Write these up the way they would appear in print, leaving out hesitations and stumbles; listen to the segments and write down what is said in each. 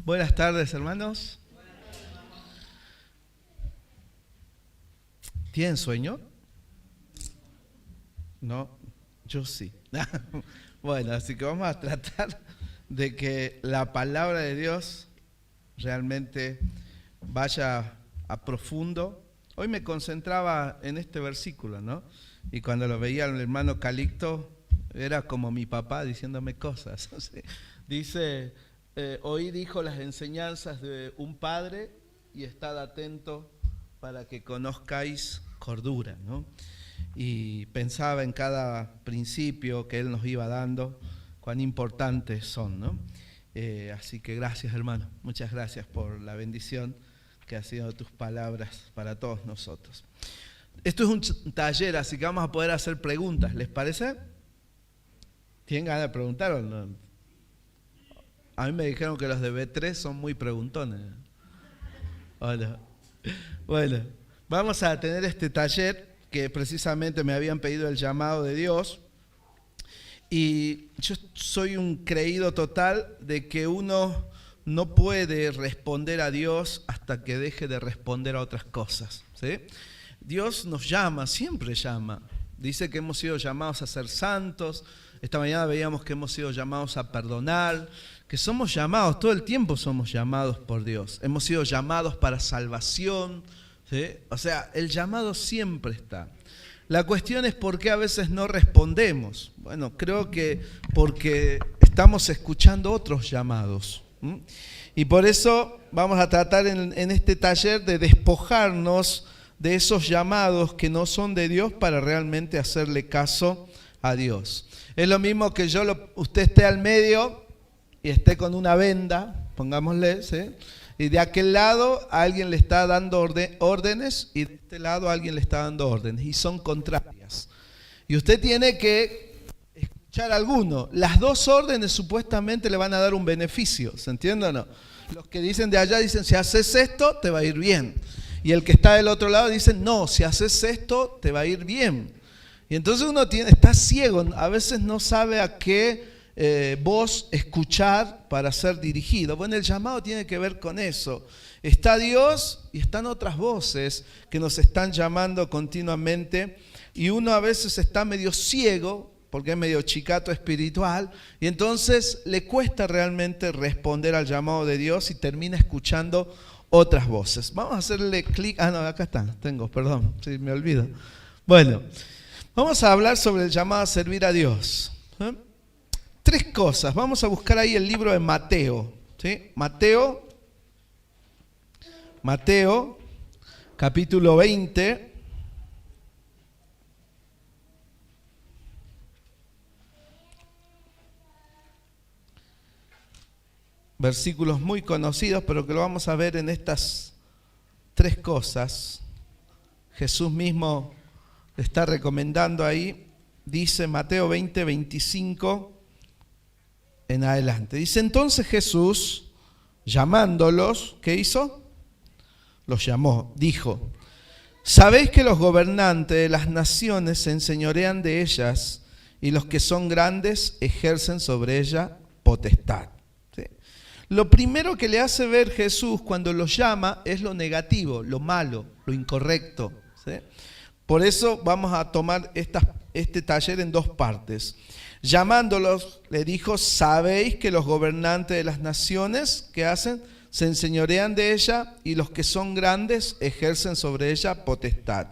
Buenas tardes, hermanos. ¿Tienen sueño? No, yo sí. Bueno, así que vamos a tratar de que la palabra de Dios realmente vaya a profundo. Hoy me concentraba en este versículo, ¿no? Y cuando lo veía el hermano Calixto, era como mi papá diciéndome cosas. Dice, hoy dijo las enseñanzas de un padre y estad atento para que conozcáis cordura, ¿no? Y pensaba en cada principio que él nos iba dando, cuán importantes son, ¿no? Así que gracias, hermano, muchas gracias por la bendición que ha sido tus palabras para todos nosotros. Esto es un taller, así que vamos a poder hacer preguntas, ¿les parece? ¿Tienen ganas de preguntar o no? A mí me dijeron que los de B3 son muy preguntones. Hola. Bueno, vamos a tener este taller que precisamente me habían pedido el llamado de Dios. Y yo soy un creído total de que uno no puede responder a Dios hasta que deje de responder a otras cosas, ¿sí? Dios nos llama, siempre llama. Dice que hemos sido llamados a ser santos. Esta mañana veíamos que hemos sido llamados a perdonar, que somos llamados, todo el tiempo somos llamados por Dios. Hemos sido llamados para salvación, ¿sí? O sea, el llamado siempre está. La cuestión es por qué a veces no respondemos. Bueno, creo que porque estamos escuchando otros llamados. Y por eso vamos a tratar en este taller de despojarnos de esos llamados que no son de Dios para realmente hacerle caso a Dios. Es lo mismo que usted esté al medio y esté con una venda, pongámosle, ¿sí? Y de aquel lado alguien le está dando órdenes y de este lado alguien le está dando órdenes y son contrarias. Y usted tiene que escuchar alguno. Las dos órdenes supuestamente le van a dar un beneficio, ¿se entiende o no? Los que dicen de allá dicen, si haces esto te va a ir bien. Y el que está del otro lado dice, no, si haces esto te va a ir bien. Y entonces uno está ciego, a veces no sabe a qué voz escuchar para ser dirigido. Bueno, el llamado tiene que ver con eso. Está Dios y están otras voces que nos están llamando continuamente y uno a veces está medio ciego porque es medio chicato espiritual y entonces le cuesta realmente responder al llamado de Dios y termina escuchando otras voces. Vamos a hacerle clic. No, acá están, perdón, sí, me olvido. Bueno, vamos a hablar sobre el llamado a servir a Dios. Tres cosas. Vamos a buscar ahí el libro de Mateo. ¿Sí? Mateo, capítulo 20. Versículos muy conocidos, pero que lo vamos a ver en estas tres cosas. Jesús mismo está recomendando ahí. Dice Mateo 20, 25 en adelante. Dice, entonces Jesús, llamándolos, ¿qué hizo? Los llamó, dijo, ¿sabéis que los gobernantes de las naciones se enseñorean de ellas y los que son grandes ejercen sobre ella potestad? ¿Sí? Lo primero que le hace ver Jesús cuando los llama es lo negativo, lo malo, lo incorrecto, ¿sí? Por eso vamos a tomar este taller en dos partes. Llamándolos, le dijo, ¿sabéis que los gobernantes de las naciones, ¿qué hacen? Se enseñorean de ella y los que son grandes ejercen sobre ella potestad.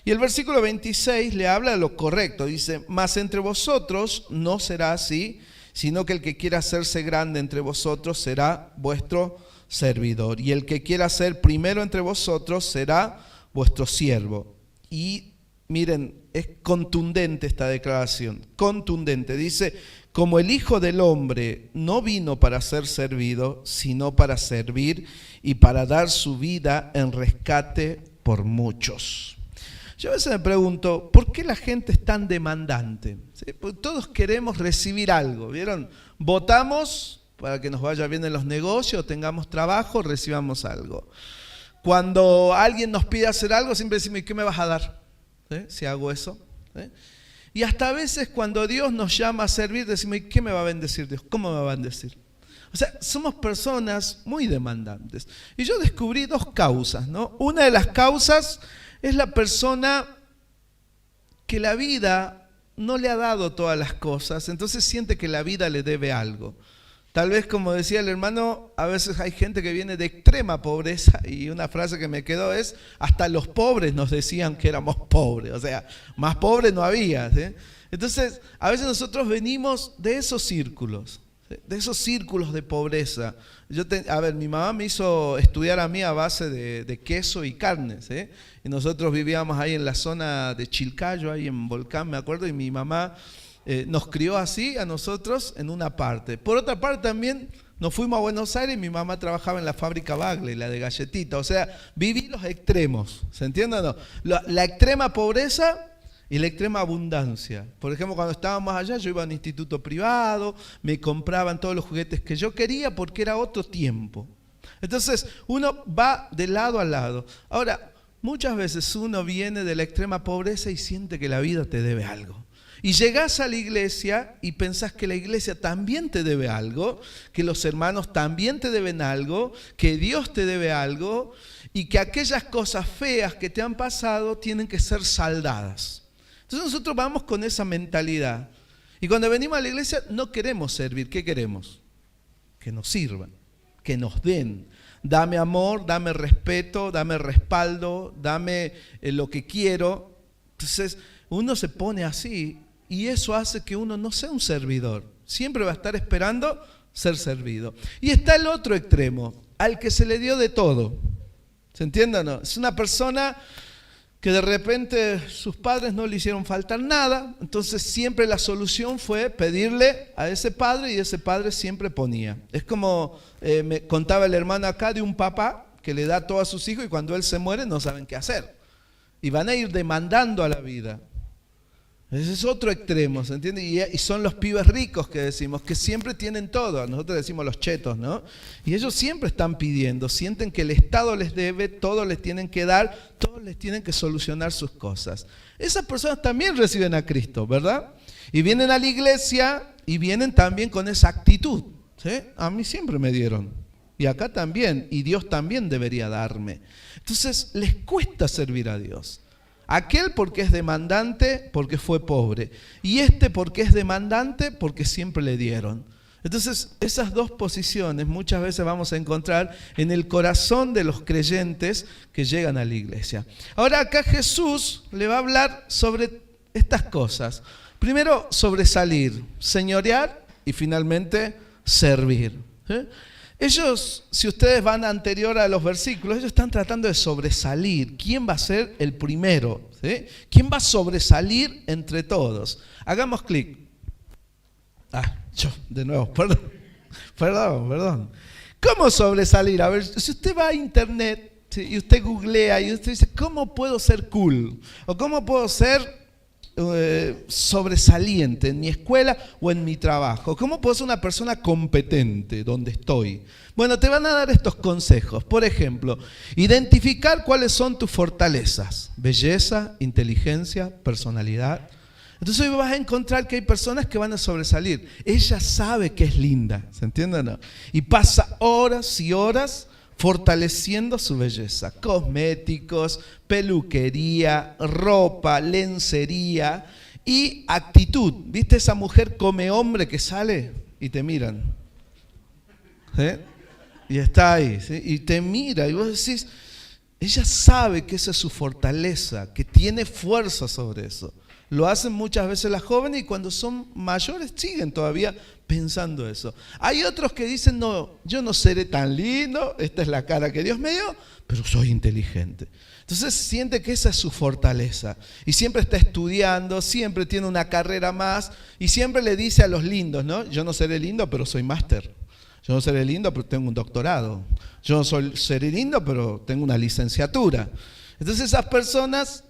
Y el versículo 26 le habla de lo correcto. Dice, mas entre vosotros no será así, sino que el que quiera hacerse grande entre vosotros será vuestro servidor. Y el que quiera ser primero entre vosotros será vuestro siervo. Y miren, es contundente esta declaración, contundente. Dice, como el Hijo del Hombre no vino para ser servido, sino para servir y para dar su vida en rescate por muchos. Yo a veces me pregunto, ¿por qué la gente es tan demandante? ¿Sí? Porque todos queremos recibir algo, ¿vieron? Votamos para que nos vaya bien en los negocios, tengamos trabajo, recibamos algo. Cuando alguien nos pide hacer algo, siempre decimos, ¿y qué me vas a dar? ¿Sí? Si hago eso. ¿Sí? Y hasta a veces cuando Dios nos llama a servir, decimos, ¿y qué me va a bendecir Dios? ¿Cómo me va a bendecir? O sea, somos personas muy demandantes. Y yo descubrí dos causas, ¿no? Una de las causas es la persona que la vida no le ha dado todas las cosas, entonces siente que la vida le debe algo. Tal vez, como decía el hermano, a veces hay gente que viene de extrema pobreza y una frase que me quedó es, hasta los pobres nos decían que éramos pobres, o sea, más pobres no había, ¿sí? Entonces, a veces nosotros venimos de esos círculos, ¿sí? De esos círculos de pobreza. Mi mamá me hizo estudiar a mí a base de queso y carne, ¿sí? Y nosotros vivíamos ahí en la zona de Chilcayo, ahí en Volcán, me acuerdo, y mi mamá nos crió así a nosotros en una parte. Por otra parte también nos fuimos a Buenos Aires y mi mamá trabajaba en la fábrica Bagley, la de galletitas. O sea, viví los extremos, ¿se entiende o no? La extrema pobreza y la extrema abundancia. Por ejemplo, cuando estábamos allá, yo iba a un instituto privado, me compraban todos los juguetes que yo quería porque era otro tiempo. Entonces, uno va de lado a lado. Ahora, muchas veces uno viene de la extrema pobreza y siente que la vida te debe algo. Y llegás a la iglesia y pensás que la iglesia también te debe algo, que los hermanos también te deben algo, que Dios te debe algo y que aquellas cosas feas que te han pasado tienen que ser saldadas. Entonces nosotros vamos con esa mentalidad. Y cuando venimos a la iglesia no queremos servir. ¿Qué queremos? Que nos sirvan, que nos den. Dame amor, dame respeto, dame respaldo, dame lo que quiero. Entonces uno se pone así. Y eso hace que uno no sea un servidor. Siempre va a estar esperando ser servido. Y está el otro extremo, al que se le dio de todo. ¿Se entiende o no? Es una persona que de repente sus padres no le hicieron faltar nada, entonces siempre la solución fue pedirle a ese padre y ese padre siempre ponía. Es como me contaba el hermano acá de un papá que le da todo a sus hijos y cuando él se muere no saben qué hacer. Y van a ir demandando a la vida. Ese es otro extremo, ¿se entiende? Y son los pibes ricos que decimos, que siempre tienen todo. Nosotros decimos los chetos, ¿no? Y ellos siempre están pidiendo, sienten que el Estado les debe, todos les tienen que dar, todos les tienen que solucionar sus cosas. Esas personas también reciben a Cristo, ¿verdad? Y vienen a la iglesia y vienen también con esa actitud, ¿sí? A mí siempre me dieron. Y acá también, y Dios también debería darme. Entonces, les cuesta servir a Dios. Aquel porque es demandante, porque fue pobre. Y este porque es demandante, porque siempre le dieron. Entonces, esas dos posiciones muchas veces vamos a encontrar en el corazón de los creyentes que llegan a la iglesia. Ahora acá Jesús le va a hablar sobre estas cosas. Primero, sobresalir, señorear y finalmente servir. ¿Sí? Ellos, si ustedes van anterior a los versículos, ellos están tratando de sobresalir. ¿Quién va a ser el primero? ¿Sí? ¿Quién va a sobresalir entre todos? Hagamos clic. De nuevo, perdón. ¿Cómo sobresalir? A ver, si usted va a internet, ¿sí? Y usted googlea y usted dice, ¿cómo puedo ser cool? O ¿cómo puedo ser sobresaliente en mi escuela o en mi trabajo? ¿Cómo puedo ser una persona competente donde estoy? Bueno, te van a dar estos consejos. Por ejemplo, identificar cuáles son tus fortalezas: belleza, inteligencia, personalidad. Entonces hoy vas a encontrar que hay personas que van a sobresalir. Ella sabe que es linda, ¿se entiende o no? Y pasa horas y horas fortaleciendo su belleza. Cosméticos, peluquería, ropa, lencería y actitud. ¿Viste esa mujer come hombre que sale y te miran? ¿Sí? Y está ahí, ¿sí? Y te mira y vos decís, ella sabe que esa es su fortaleza, que tiene fuerza sobre eso. Lo hacen muchas veces las jóvenes y cuando son mayores siguen todavía pensando eso. Hay otros que dicen, no, yo no seré tan lindo, esta es la cara que Dios me dio, pero soy inteligente. Entonces siente que esa es su fortaleza y siempre está estudiando, siempre tiene una carrera más y siempre le dice a los lindos, ¿no? Yo no seré lindo, pero soy máster. Yo no seré lindo, pero tengo un doctorado. Yo no seré lindo, pero tengo una licenciatura. Entonces esas personas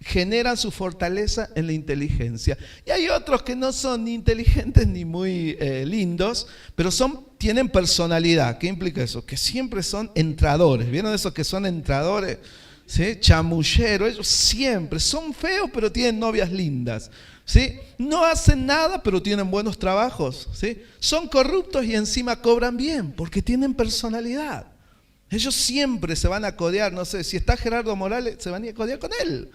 generan su fortaleza en la inteligencia. Y hay otros que no son ni inteligentes ni muy lindos, pero tienen personalidad. ¿Qué implica eso? Que siempre son entradores. ¿Vieron esos que son entradores? ¿Sí? Chamulleros. Ellos siempre son feos, pero tienen novias lindas. ¿sí? No hacen nada, pero tienen buenos trabajos, ¿sí? Son corruptos y encima cobran bien, porque tienen personalidad. Ellos siempre se van a codear, no sé, si está Gerardo Morales, se van a ir a codear con él,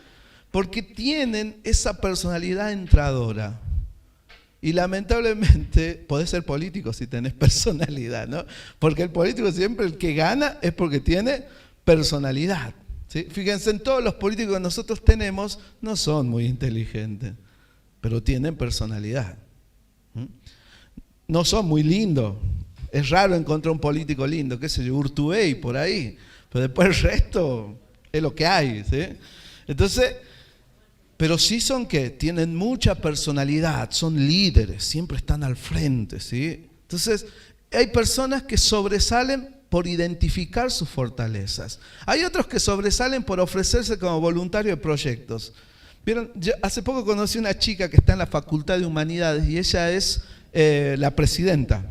porque tienen esa personalidad entradora. Y lamentablemente podés ser político si tenés personalidad, ¿no? Porque el político siempre el que gana es porque tiene personalidad, ¿sí? Fíjense, en todos los políticos que nosotros tenemos no son muy inteligentes, pero tienen personalidad. No son muy lindos. Es raro encontrar un político lindo, qué sé yo, Urtubey por ahí, pero después el resto es lo que hay, ¿sí? Entonces, pero sí son que tienen mucha personalidad, son líderes, siempre están al frente, ¿sí? Entonces, hay personas que sobresalen por identificar sus fortalezas. Hay otros que sobresalen por ofrecerse como voluntario de proyectos. ¿Vieron? Yo hace poco conocí una chica que está en la Facultad de Humanidades y ella es la presidenta,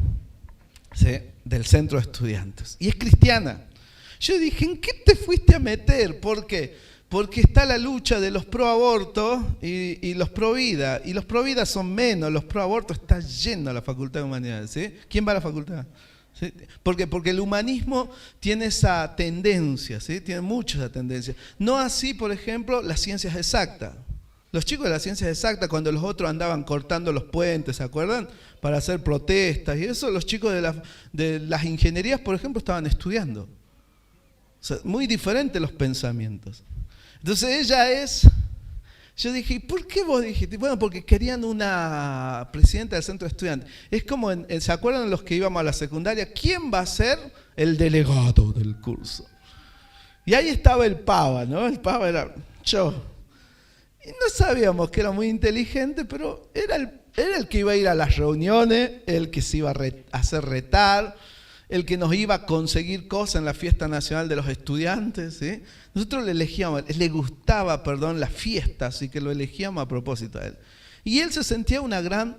¿sí?, del centro de estudiantes. Y es cristiana. Yo dije, ¿en qué te fuiste a meter? ¿Por qué? Porque está la lucha de los pro aborto y los pro vida. Y los pro vida son menos, los pro aborto está lleno la Facultad de Humanidades, ¿sí? ¿Quién va a la facultad? ¿Sí? ¿Por qué? Porque el humanismo tiene esa tendencia, ¿sí? Tiene mucho esa tendencia. No así, por ejemplo, las ciencias exactas. Los chicos de las ciencias exactas, cuando los otros andaban cortando los puentes, ¿se acuerdan? Para hacer protestas y eso, los chicos de las ingenierías, por ejemplo, estaban estudiando. O sea, muy diferentes los pensamientos. Entonces ella es... Yo dije, ¿por qué vos dijiste? Bueno, porque querían una presidenta del centro de estudiantes. Es como, ¿se acuerdan los que íbamos a la secundaria? ¿Quién va a ser el delegado del curso? Y ahí estaba el pava, ¿no? El pava era yo. Y no sabíamos que era muy inteligente, pero era el que iba a ir a las reuniones, el que se iba a hacer retar, el que nos iba a conseguir cosas en la fiesta nacional de los estudiantes, ¿sí? Nosotros le gustaba la fiesta, así que lo elegíamos a propósito a él. Y él se sentía una gran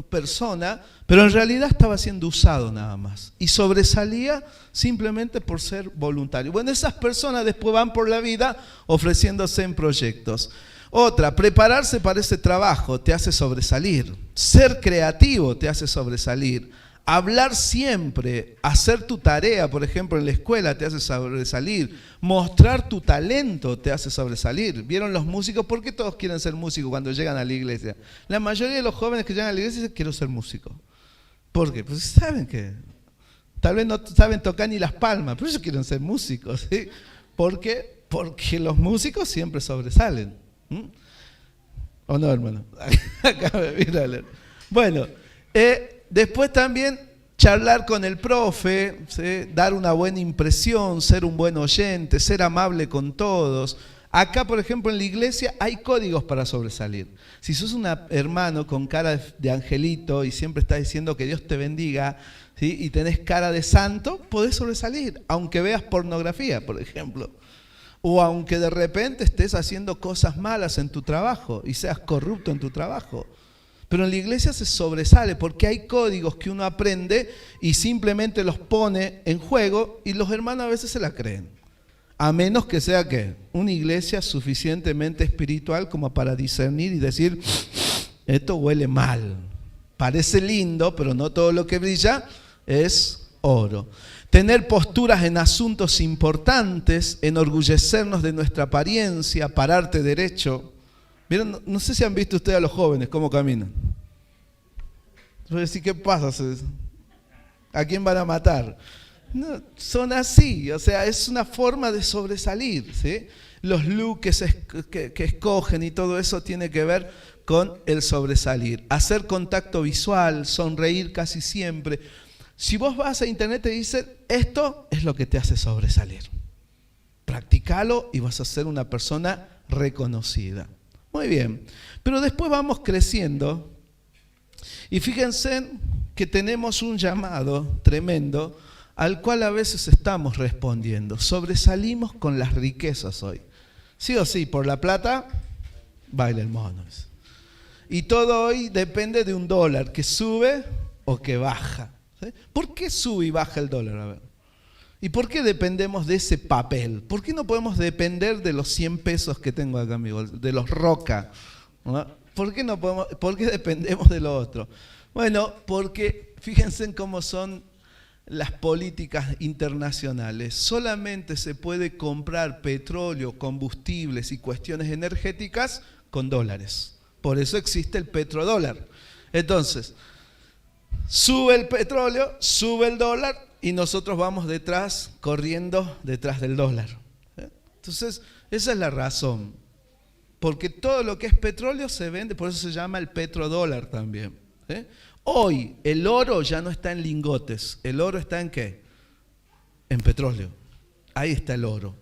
persona, pero en realidad estaba siendo usado nada más. Y sobresalía simplemente por ser voluntario. Bueno, esas personas después van por la vida ofreciéndose en proyectos. Otra, prepararse para ese trabajo te hace sobresalir. Ser creativo te hace sobresalir. Hablar siempre, hacer tu tarea, por ejemplo, en la escuela te hace sobresalir. Mostrar tu talento te hace sobresalir. ¿Vieron los músicos? ¿Por qué todos quieren ser músicos cuando llegan a la iglesia? La mayoría de los jóvenes que llegan a la iglesia dicen, quiero ser músico. ¿Por qué? Pues saben que tal vez no saben tocar ni las palmas, pero ellos quieren ser músicos, ¿sí? ¿Por qué? Porque los músicos siempre sobresalen. ¿O no, hermano? Acá me mira. Bueno, después también charlar con el profe, ¿sí? Dar una buena impresión, ser un buen oyente, ser amable con todos. Acá, por ejemplo, en la iglesia hay códigos para sobresalir. Si sos un hermano con cara de angelito y siempre estás diciendo que Dios te bendiga, ¿sí? Y tenés cara de santo, podés sobresalir, aunque veas pornografía, por ejemplo. O aunque de repente estés haciendo cosas malas en tu trabajo y seas corrupto en tu trabajo. Pero en la iglesia se sobresale porque hay códigos que uno aprende y simplemente los pone en juego y los hermanos a veces se la creen. A menos que sea ¿qué? Una iglesia suficientemente espiritual como para discernir y decir, esto huele mal. Parece lindo, pero no todo lo que brilla es oro. Tener posturas en asuntos importantes, enorgullecernos de nuestra apariencia, pararte derecho. ¿Vieron? No sé si han visto ustedes a los jóvenes cómo caminan. Voy a decir, ¿qué pasa? ¿A quién van a matar? No, son así, o sea, es una forma de sobresalir, ¿sí? Los looks que escogen y todo eso tiene que ver con el sobresalir. Hacer contacto visual, sonreír casi siempre. Si vos vas a internet te dicen, esto es lo que te hace sobresalir. Practícalo y vas a ser una persona reconocida. Muy bien, pero después vamos creciendo y fíjense que tenemos un llamado tremendo al cual a veces estamos respondiendo. Sobresalimos con las riquezas hoy. Sí o sí, por la plata, baila el mono. Y todo hoy depende de un dólar que sube o que baja. ¿Sí? ¿Por qué sube y baja el dólar? A ver. ¿Y por qué dependemos de ese papel? ¿Por qué no podemos depender de los 100 pesos que tengo acá en mi bolsa? De los roca, ¿no? ¿Por qué no podemos, por qué dependemos de lo otro? Bueno, porque fíjense en cómo son las políticas internacionales. Solamente se puede comprar petróleo, combustibles y cuestiones energéticas con dólares. Por eso existe el petrodólar. Entonces, sube el petróleo, sube el dólar y nosotros vamos detrás, corriendo detrás del dólar. Entonces, esa es la razón. Porque todo lo que es petróleo se vende, por eso se llama el petrodólar también. Hoy el oro ya no está en lingotes. ¿El oro está en qué? En petróleo. Ahí está el oro.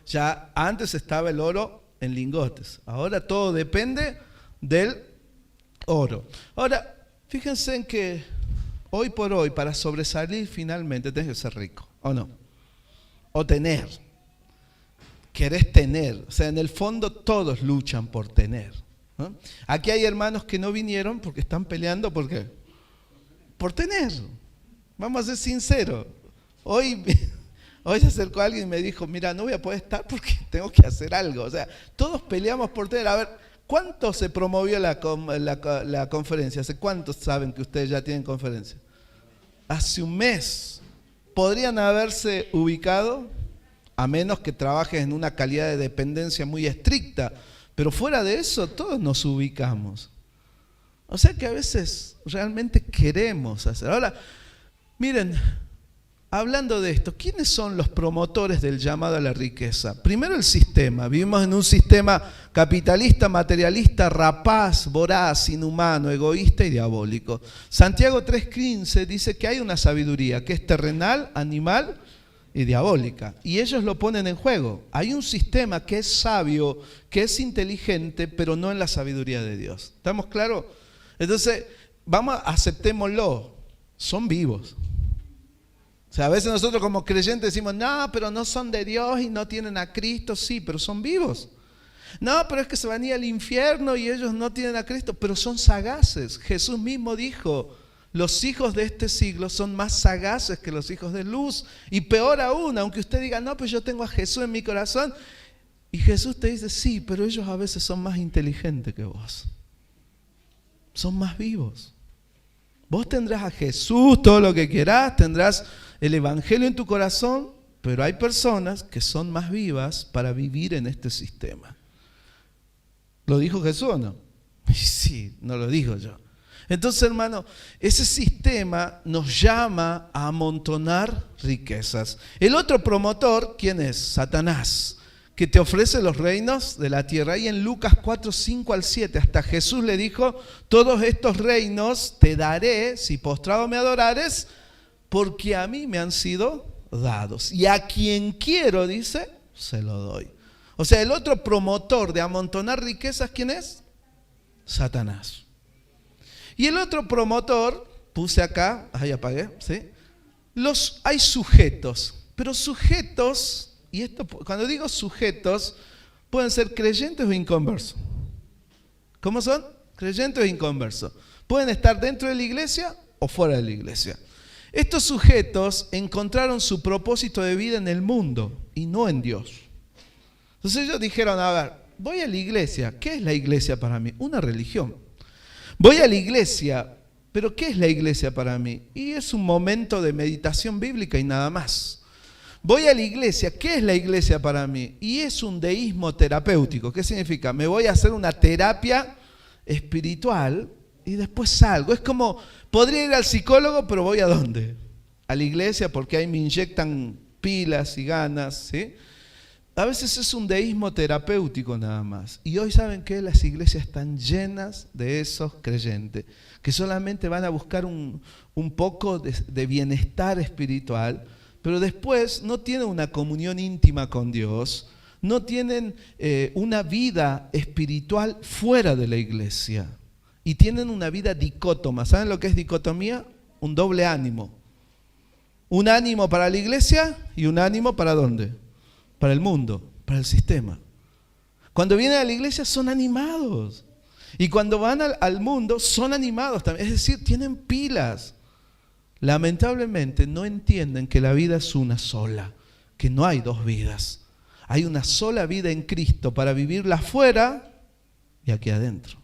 Ya antes estaba el oro en lingotes. Ahora todo depende del oro. Ahora, fíjense en que hoy por hoy, para sobresalir finalmente, tenés que ser rico, ¿o no? O tener. Querés tener. O sea, en el fondo todos luchan por tener, ¿no? Aquí hay hermanos que no vinieron porque están peleando, ¿por qué? Por tener. Vamos a ser sinceros. Hoy se acercó alguien y me dijo, mira, no voy a poder estar porque tengo que hacer algo. O sea, todos peleamos por tener. A ver, ¿cuánto se promovió la conferencia? ¿Hace cuántos saben que ustedes ya tienen conferencia? Hace un mes. ¿Podrían haberse ubicado? A menos que trabajes en una calidad de dependencia muy estricta. Pero fuera de eso, todos nos ubicamos. O sea que a veces realmente queremos hacer. Ahora, miren, hablando de esto, ¿quiénes son los promotores del llamado a la riqueza? Primero el sistema. Vivimos en un sistema capitalista, materialista, rapaz, voraz, inhumano, egoísta y diabólico. Santiago 3:15 dice que hay una sabiduría que es terrenal, animal y diabólica. Y ellos lo ponen en juego. Hay un sistema que es sabio, que es inteligente, pero no en la sabiduría de Dios. ¿Estamos claros? Entonces, aceptémoslo. Son vivos. O sea, a veces nosotros como creyentes decimos, no, pero no son de Dios y no tienen a Cristo. Sí, pero son vivos. No, pero es que se van a ir al infierno y ellos no tienen a Cristo, pero son sagaces. Jesús mismo dijo, los hijos de este siglo son más sagaces que los hijos de luz. Y peor aún, aunque usted diga, no, pues yo tengo a Jesús en mi corazón. Y Jesús te dice, sí, pero ellos a veces son más inteligentes que vos. Son más vivos. Vos tendrás a Jesús, todo lo que quieras, tendrás el evangelio en tu corazón, pero hay personas que son más vivas para vivir en este sistema. ¿Lo dijo Jesús o no? Sí, no lo digo yo. Entonces, hermano, ese sistema nos llama a amontonar riquezas. El otro promotor, ¿quién es? Satanás, que te ofrece los reinos de la tierra. Y en Lucas 4:5-7, hasta Jesús le dijo, todos estos reinos te daré si postrado me adorares, porque a mí me han sido dados. Y a quien quiero, dice, se lo doy. O sea, el otro promotor de amontonar riquezas, ¿quién es? Satanás. Y el otro promotor, puse acá, ahí apagué, ¿sí? Hay sujetos, pero sujetos, y esto, cuando digo sujetos, pueden ser creyentes o inconversos. ¿Cómo son? Creyentes o inconversos. Pueden estar dentro de la iglesia o fuera de la iglesia. Estos sujetos encontraron su propósito de vida en el mundo y no en Dios. Entonces ellos dijeron, a ver, voy a la iglesia. ¿Qué es la iglesia para mí? Una religión. Voy a la iglesia, pero ¿qué es la iglesia para mí? Y es un momento de meditación bíblica y nada más. Voy a la iglesia, ¿qué es la iglesia para mí? Y es un deísmo terapéutico. ¿Qué significa? Me voy a hacer una terapia espiritual y después salgo. Es como, podría ir al psicólogo, pero ¿voy a dónde? A la iglesia porque ahí me inyectan pilas y ganas, ¿sí? A veces es un deísmo terapéutico nada más. Y hoy, ¿saben qué? Las iglesias están llenas de esos creyentes que solamente van a buscar un poco de bienestar espiritual, pero después no tienen una comunión íntima con Dios, no tienen una vida espiritual fuera de la iglesia y tienen una vida dicótoma. ¿Saben lo que es dicotomía? Un doble ánimo. Un ánimo para la iglesia y un ánimo ¿para dónde? Para el mundo, para el sistema. Cuando vienen a la iglesia son animados. Y cuando van al mundo son animados también. Es decir, tienen pilas. Lamentablemente no entienden que la vida es una sola, que no hay dos vidas. Hay una sola vida en Cristo para vivirla afuera y aquí adentro.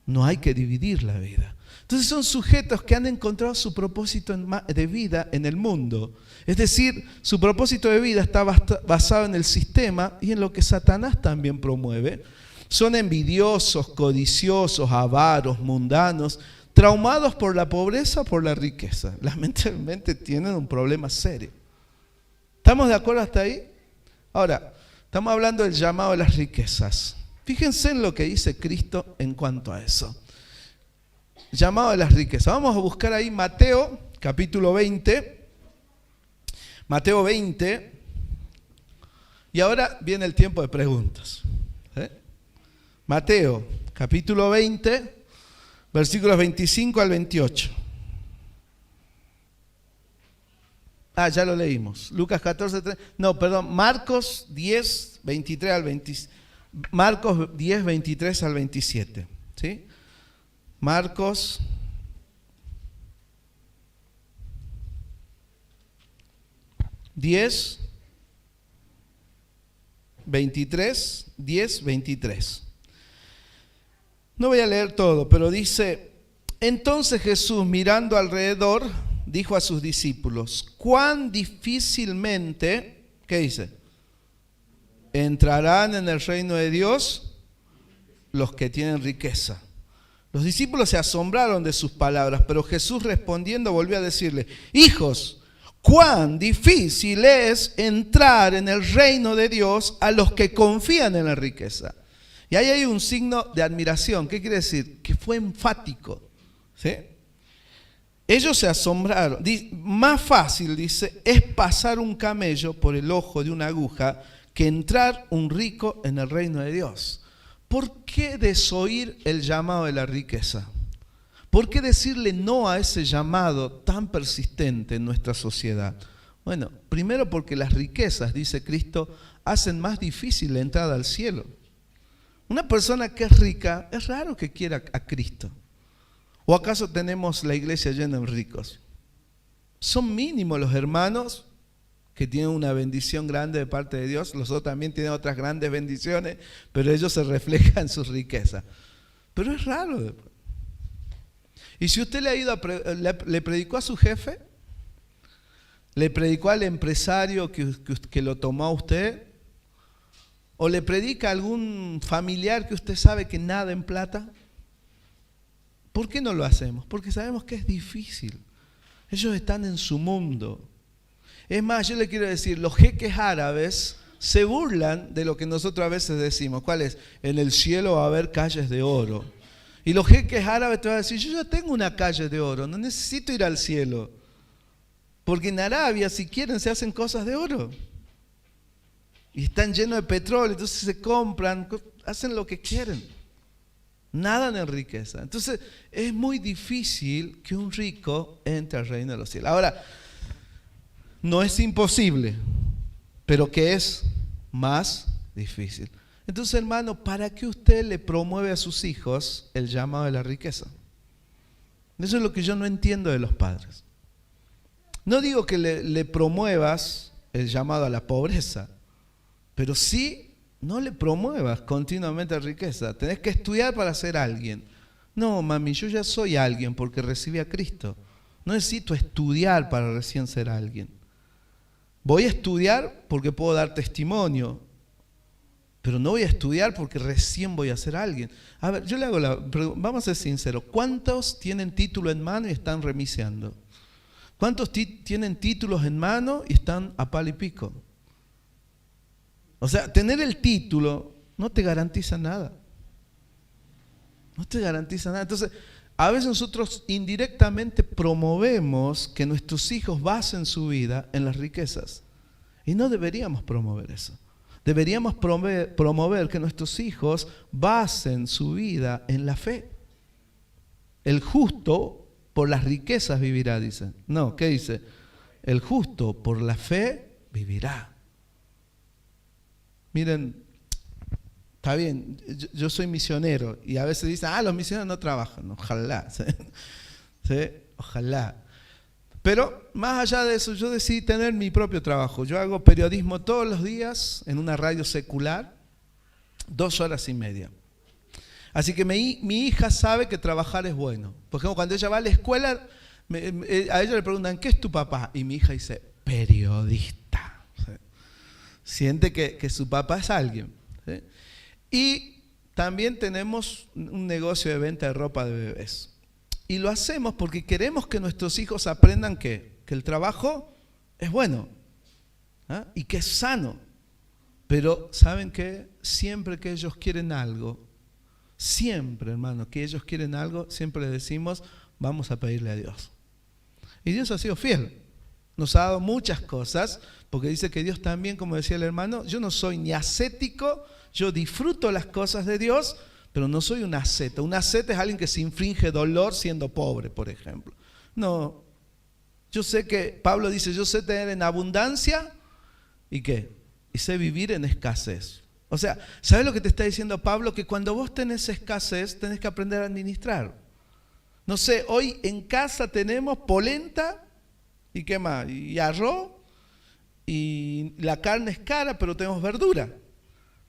No hay que dividir la vida. Entonces son sujetos que han encontrado su propósito de vida en el mundo. Es decir, su propósito de vida está basado en el sistema y en lo que Satanás también promueve. Son envidiosos, codiciosos, avaros, mundanos, traumados por la pobreza o por la riqueza. Lamentablemente tienen un problema serio. ¿Estamos de acuerdo hasta ahí? Ahora, estamos hablando del llamado a las riquezas. Fíjense en lo que dice Cristo en cuanto a eso. Llamado a las riquezas. Vamos a buscar ahí Mateo, capítulo 20. Mateo 20. Y ahora viene el tiempo de preguntas. Mateo, capítulo 20, versículos 25 al 28. Ya lo leímos. Lucas 14, 3. No, perdón. Marcos 10, 23 al 27. Marcos 10, 23 al 27. ¿Sí? Marcos 10, 23, 10, 23. No voy a leer todo, pero dice: entonces Jesús, mirando alrededor, dijo a sus discípulos: cuán difícilmente, ¿qué dice? Entrarán en el reino de Dios los que tienen riqueza. Los discípulos se asombraron de sus palabras, pero Jesús respondiendo volvió a decirle: hijos, cuán difícil es entrar en el reino de Dios a los que confían en la riqueza. Y ahí hay un signo de admiración. ¿Qué quiere decir? Que fue enfático. ¿Sí? Ellos se asombraron. Más fácil, dice, es pasar un camello por el ojo de una aguja que entrar un rico en el reino de Dios. ¿Por qué desoír el llamado de la riqueza? ¿Por qué decirle no a ese llamado tan persistente en nuestra sociedad? Bueno, primero porque las riquezas, dice Cristo, hacen más difícil la entrada al cielo. Una persona que es rica, es raro que quiera a Cristo. ¿O acaso tenemos la iglesia llena de ricos? Son mínimos los hermanos que tienen una bendición grande de parte de Dios. Los otros también tienen otras grandes bendiciones, pero ellos se reflejan en su riqueza. Pero es raro. Y si usted le predicó a su jefe, le predicó al empresario que lo tomó a usted, o le predica a algún familiar que usted sabe que nada en plata, ¿por qué no lo hacemos? Porque sabemos que es difícil. Ellos están en su mundo. Es más, yo le quiero decir, los jeques árabes se burlan de lo que nosotros a veces decimos. ¿Cuál es? En el cielo va a haber calles de oro. Y los jeques árabes te van a decir: yo ya tengo una calle de oro, no necesito ir al cielo. Porque en Arabia, si quieren, se hacen cosas de oro. Y están llenos de petróleo, entonces se compran, hacen lo que quieren. Nadan en riqueza. Entonces, es muy difícil que un rico entre al reino de los cielos. Ahora, no es imposible, pero que es más difícil. Entonces, hermano, ¿para qué usted le promueve a sus hijos el llamado de la riqueza? Eso es lo que yo no entiendo de los padres. No digo que le promuevas el llamado a la pobreza, pero sí no le promuevas continuamente la riqueza. Tenés que estudiar para ser alguien. No, mami, yo ya soy alguien porque recibí a Cristo. No necesito estudiar para recién ser alguien. Voy a estudiar porque puedo dar testimonio, pero no voy a estudiar porque recién voy a ser alguien. A ver, yo le hago vamos a ser sinceros. ¿Cuántos tienen título en mano y están remiseando? ¿Cuántos tienen títulos en mano y están a palo y pico? O sea, tener el título no te garantiza nada. No te garantiza nada. Entonces, a veces nosotros indirectamente promovemos que nuestros hijos basen su vida en las riquezas. Y no deberíamos promover eso. Deberíamos promover que nuestros hijos basen su vida en la fe. El justo por las riquezas vivirá, dice. No, ¿qué dice? El justo por la fe vivirá. Miren, está bien, yo soy misionero y a veces dicen: los misioneros no trabajan. Ojalá, ¿sí? ¿Sí? Ojalá. Pero más allá de eso, yo decidí tener mi propio trabajo. Yo hago periodismo todos los días en una radio secular, 2 horas y media. Así que mi hija sabe que trabajar es bueno. Por ejemplo, cuando ella va a la escuela, a ella le preguntan, ¿qué es tu papá? Y mi hija dice, periodista. ¿Sí? Siente que su papá es alguien. ¿Sí? Y también tenemos un negocio de venta de ropa de bebés. Y lo hacemos porque queremos que nuestros hijos aprendan que el trabajo es bueno, ¿ah? Y que es sano. Pero ¿saben qué? Siempre que ellos quieren algo, siempre, hermano, que ellos quieren algo, siempre les decimos, vamos a pedirle a Dios. Y Dios ha sido fiel. Nos ha dado muchas cosas, porque dice que Dios también, como decía el hermano, yo no soy ni ascético, yo disfruto las cosas de Dios, pero no soy un asceta. Un asceta es alguien que se inflige dolor siendo pobre, por ejemplo. No, yo sé que, Pablo dice, yo sé tener en abundancia, ¿y qué? Y sé vivir en escasez. O sea, ¿sabes lo que te está diciendo Pablo? Que cuando vos tenés escasez, tenés que aprender a administrar. No sé, hoy en casa tenemos polenta, ¿y qué más? Y arroz, y la carne es cara, pero tenemos verdura.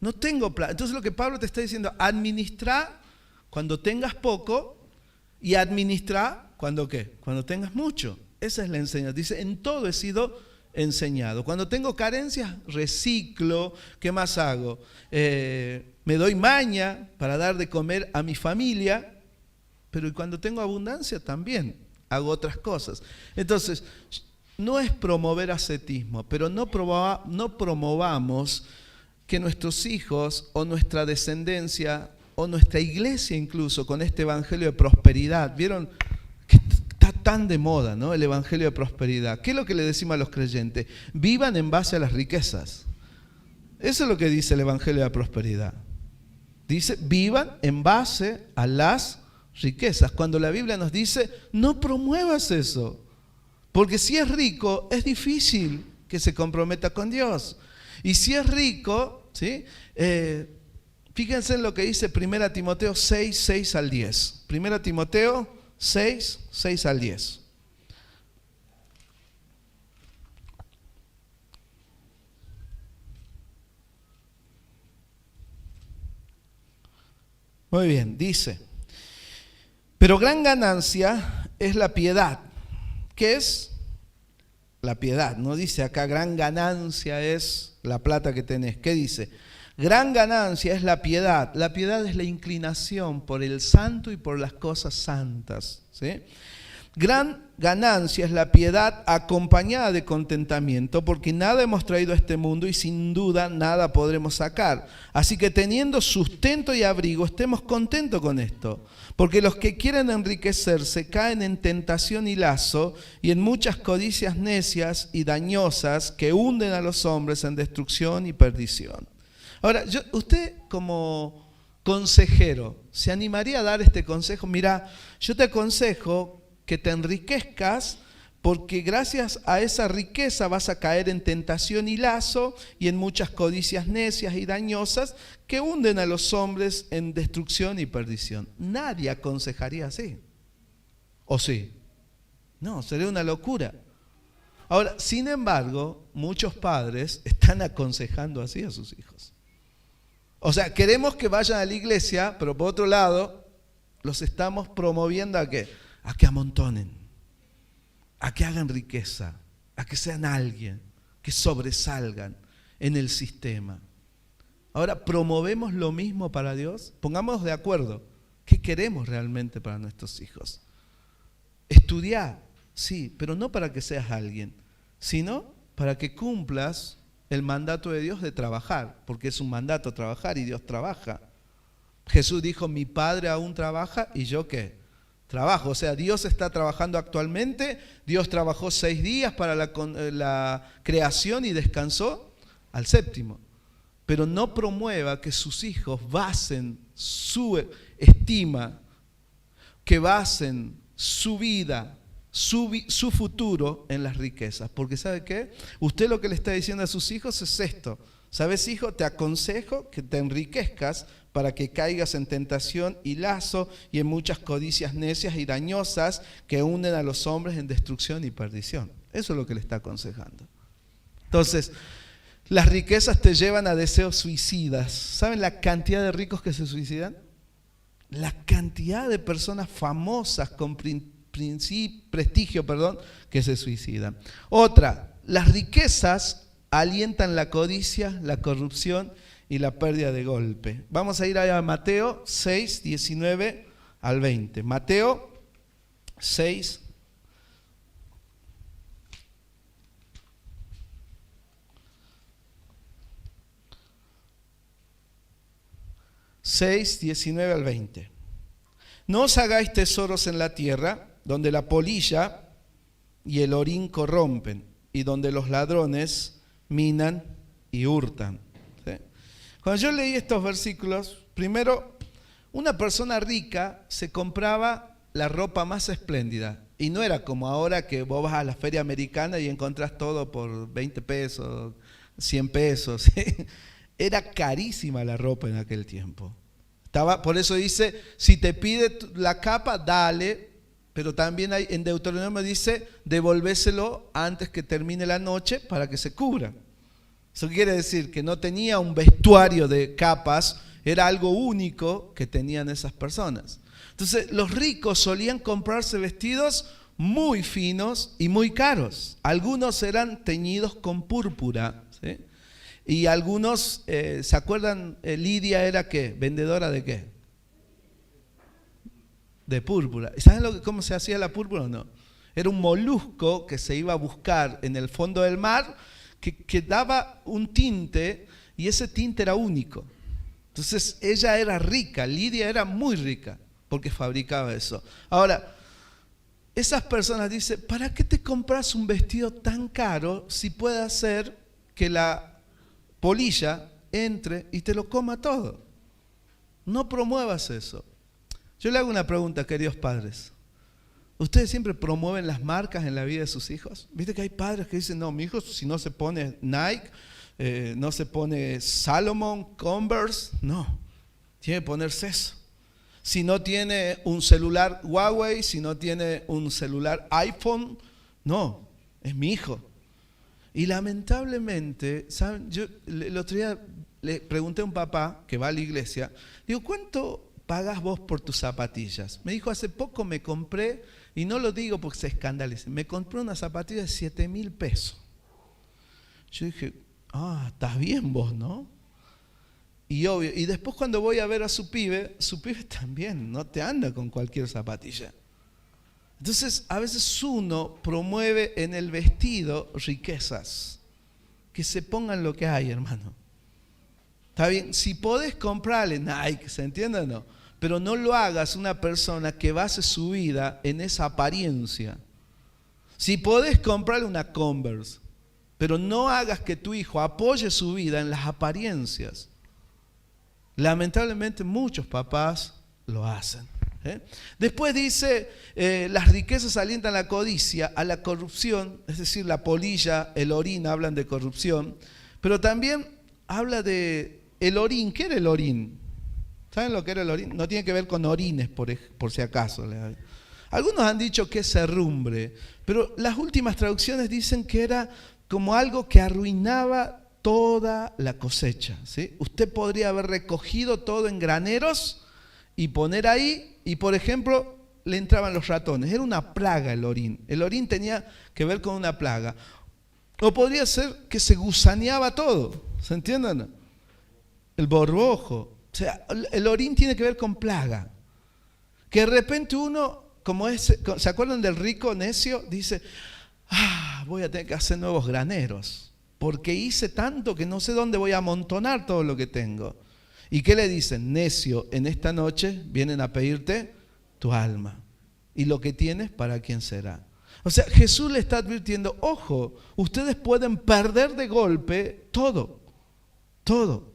No tengo plata. Entonces lo que Pablo te está diciendo, administra cuando tengas poco y administra cuando ¿qué? Cuando tengas mucho. Esa es la enseñanza. Dice, en todo he sido enseñado. Cuando tengo carencias, reciclo. ¿Qué más hago? Me doy maña para dar de comer a mi familia, pero cuando tengo abundancia también hago otras cosas. Entonces, no es promover ascetismo, pero no promovamos que nuestros hijos o nuestra descendencia o nuestra iglesia incluso con este evangelio de prosperidad, ¿vieron? Que está tan de moda, ¿no? El evangelio de prosperidad. ¿Qué es lo que le decimos a los creyentes? Vivan en base a las riquezas. Eso es lo que dice el evangelio de la prosperidad. Dice, vivan en base a las riquezas. Cuando la Biblia nos dice, no promuevas eso. Porque si es rico, es difícil que se comprometa con Dios. Y si es rico, ¿sí? Fíjense en lo que dice 1 Timoteo 6, 6 al 10. 1 Timoteo 6, 6 al 10. Muy bien, dice, pero gran ganancia es la piedad. ¿Qué es? La piedad. No dice acá gran ganancia es la plata que tenés. ¿Qué dice? Gran ganancia es la piedad. La piedad es la inclinación por el santo y por las cosas santas. ¿Sí? Gran ganancia es la piedad acompañada de contentamiento, porque nada hemos traído a este mundo y sin duda nada podremos sacar. Así que teniendo sustento y abrigo, estemos contentos con esto. Porque los que quieren enriquecerse caen en tentación y lazo y en muchas codicias necias y dañosas que hunden a los hombres en destrucción y perdición. Ahora, usted como consejero, ¿se animaría a dar este consejo? Mira, yo te aconsejo que te enriquezcas, porque gracias a esa riqueza vas a caer en tentación y lazo y en muchas codicias necias y dañosas que hunden a los hombres en destrucción y perdición. Nadie aconsejaría así. ¿O sí? No, sería una locura. Ahora, sin embargo, muchos padres están aconsejando así a sus hijos. O sea, queremos que vayan a la iglesia, pero por otro lado, los estamos promoviendo ¿a qué? A que amontonen, a que hagan riqueza, a que sean alguien, que sobresalgan en el sistema. Ahora, ¿promovemos lo mismo para Dios? Pongámonos de acuerdo. ¿Qué queremos realmente para nuestros hijos? Estudiar, sí, pero no para que seas alguien, sino para que cumplas el mandato de Dios de trabajar, porque es un mandato trabajar y Dios trabaja. Jesús dijo, mi Padre aún trabaja y yo ¿qué? Trabajo. O sea, Dios está trabajando actualmente. Dios trabajó 6 días para la creación y descansó al 7º. Pero no promueva que sus hijos basen su estima, que basen su vida, su futuro en las riquezas. Porque ¿sabe qué? Usted lo que le está diciendo a sus hijos es esto. ¿Sabes, hijo? Te aconsejo que te enriquezcas para que caigas en tentación y lazo y en muchas codicias necias y dañosas que hunden a los hombres en destrucción y perdición. Eso es lo que le está aconsejando. Entonces, las riquezas te llevan a deseos suicidas. ¿Saben la cantidad de ricos que se suicidan? La cantidad de personas famosas con prestigio, que se suicidan. Otra, las riquezas alientan la codicia, la corrupción y la pérdida de golpe. Vamos a ir a Mateo 6, 19 al 20. Mateo 6, 19 al 20. No os hagáis tesoros en la tierra, donde la polilla y el orín corrompen, y donde los ladrones minan y hurtan. ¿Sí? Cuando yo leí estos versículos, primero, una persona rica se compraba la ropa más espléndida. Y no era como ahora que vos vas a la feria americana y encontrás todo por 20 pesos, 100 pesos. ¿Sí? Era carísima la ropa en aquel tiempo. Por eso dice, si te pide la capa, dale. Pero también en Deuteronomio dice, devolvéselo antes que termine la noche para que se cubra. Eso quiere decir que no tenía un vestuario de capas, era algo único que tenían esas personas. Entonces, los ricos solían comprarse vestidos muy finos y muy caros. Algunos eran teñidos con púrpura, ¿sí? Y algunos, ¿se acuerdan? Lidia era ¿qué? ¿Vendedora de qué? De púrpura. ¿Saben cómo se hacía la púrpura o no? Era un molusco que se iba a buscar en el fondo del mar, que daba un tinte, y ese tinte era único. Entonces ella era rica, Lidia era muy rica, porque fabricaba eso. Ahora, esas personas dicen, ¿para qué te compras un vestido tan caro si puede hacer que la polilla entre y te lo coma todo? No promuevas eso. Yo le hago una pregunta, queridos padres. ¿Ustedes siempre promueven las marcas en la vida de sus hijos? ¿Viste que hay padres que dicen, no, mi hijo si no se pone Nike, no se pone Salomon, Converse? No, tiene que ponerse eso. Si no tiene un celular Huawei, si no tiene un celular iPhone, no, es mi hijo. Y lamentablemente, ¿saben? Yo el otro día le pregunté a un papá que va a la iglesia, digo, ¿cuánto pagas vos por tus zapatillas? Me dijo, hace poco me compré, y no lo digo porque se escandalice, me compré una zapatilla de 7,000 pesos. Yo dije, estás bien vos, ¿no? Y obvio, y después cuando voy a ver a su pibe también no te anda con cualquier zapatilla. Entonces, a veces uno promueve en el vestido riquezas. Que se pongan lo que hay, hermano. Está bien, si podés comprarle Nike, ¿se entiende o no? Pero no lo hagas una persona que base su vida en esa apariencia. Si podés comprarle una Converse, pero no hagas que tu hijo apoye su vida en las apariencias. Lamentablemente muchos papás lo hacen. Después dice, las riquezas alientan la codicia, a la corrupción, es decir, la polilla, el orín hablan de corrupción, pero también habla de el orín. ¿Qué era el orín? ¿Saben lo que era el orín? No tiene que ver con orines, por si acaso. Algunos han dicho que es herrumbre, pero las últimas traducciones dicen que era como algo que arruinaba toda la cosecha, ¿sí? Usted podría haber recogido todo en graneros y poner ahí, y por ejemplo, le entraban los ratones. Era una plaga el orín. El orín tenía que ver con una plaga. O podría ser que se gusaneaba todo, ¿se entienden? El borbojo. O sea, el orín tiene que ver con plaga. Que de repente uno, ¿se acuerdan del rico necio? Dice, voy a tener que hacer nuevos graneros, porque hice tanto que no sé dónde voy a amontonar todo lo que tengo. ¿Y qué le dicen? Necio, en esta noche vienen a pedirte tu alma. Y lo que tienes, ¿para quién será? O sea, Jesús le está advirtiendo, ojo, ustedes pueden perder de golpe todo, todo.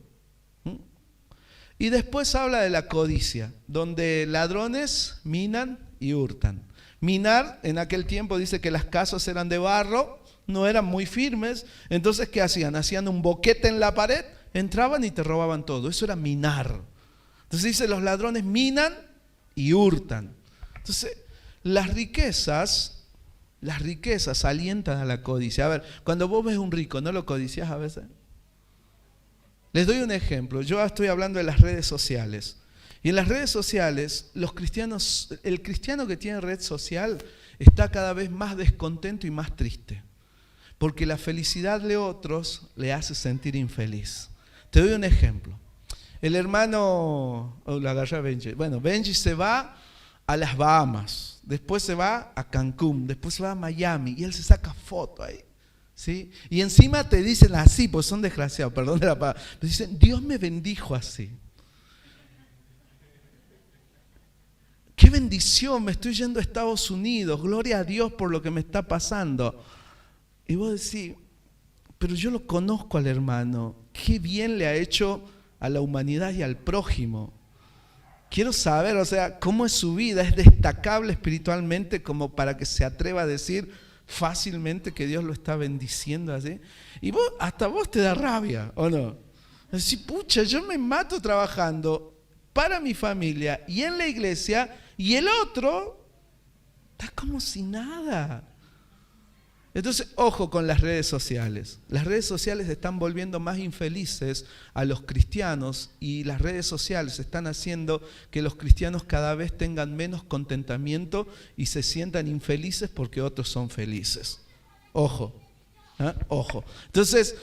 Y después habla de la codicia, donde ladrones minan y hurtan. Minar, en aquel tiempo dice que las casas eran de barro, no eran muy firmes, entonces ¿qué hacían? Hacían un boquete en la pared, entraban y te robaban todo. Eso era minar. Entonces dice, los ladrones minan y hurtan. Entonces, las riquezas alientan a la codicia. A ver, cuando vos ves un rico, ¿no lo codicias a veces? Les doy un ejemplo. Yo estoy hablando de las redes sociales. Y en las redes sociales, el cristiano que tiene red social está cada vez más descontento y más triste. Porque la felicidad de otros le hace sentir infeliz. Te doy un ejemplo. El hermano, la agarré a Benji. Bueno, Benji se va a las Bahamas, después se va a Cancún, después se va a Miami y él se saca foto ahí. ¿Sí? Y encima te dicen así, pues son desgraciados, perdón de la palabra. Te dicen, Dios me bendijo así. ¡Qué bendición! Me estoy yendo a Estados Unidos. Gloria a Dios por lo que me está pasando. Y vos decís, pero yo lo conozco al hermano. Qué bien le ha hecho a la humanidad y al prójimo. Quiero saber, o sea, cómo es su vida. ¿Es destacable espiritualmente como para que se atreva a decir fácilmente que Dios lo está bendiciendo así? Y vos, hasta vos te da rabia, ¿o no? Decís, pucha, yo me mato trabajando para mi familia y en la iglesia, y el otro está como si nada. Entonces, ojo con las redes sociales. Las redes sociales están volviendo más infelices a los cristianos y las redes sociales están haciendo que los cristianos cada vez tengan menos contentamiento y se sientan infelices porque otros son felices. Ojo, ojo. Entonces,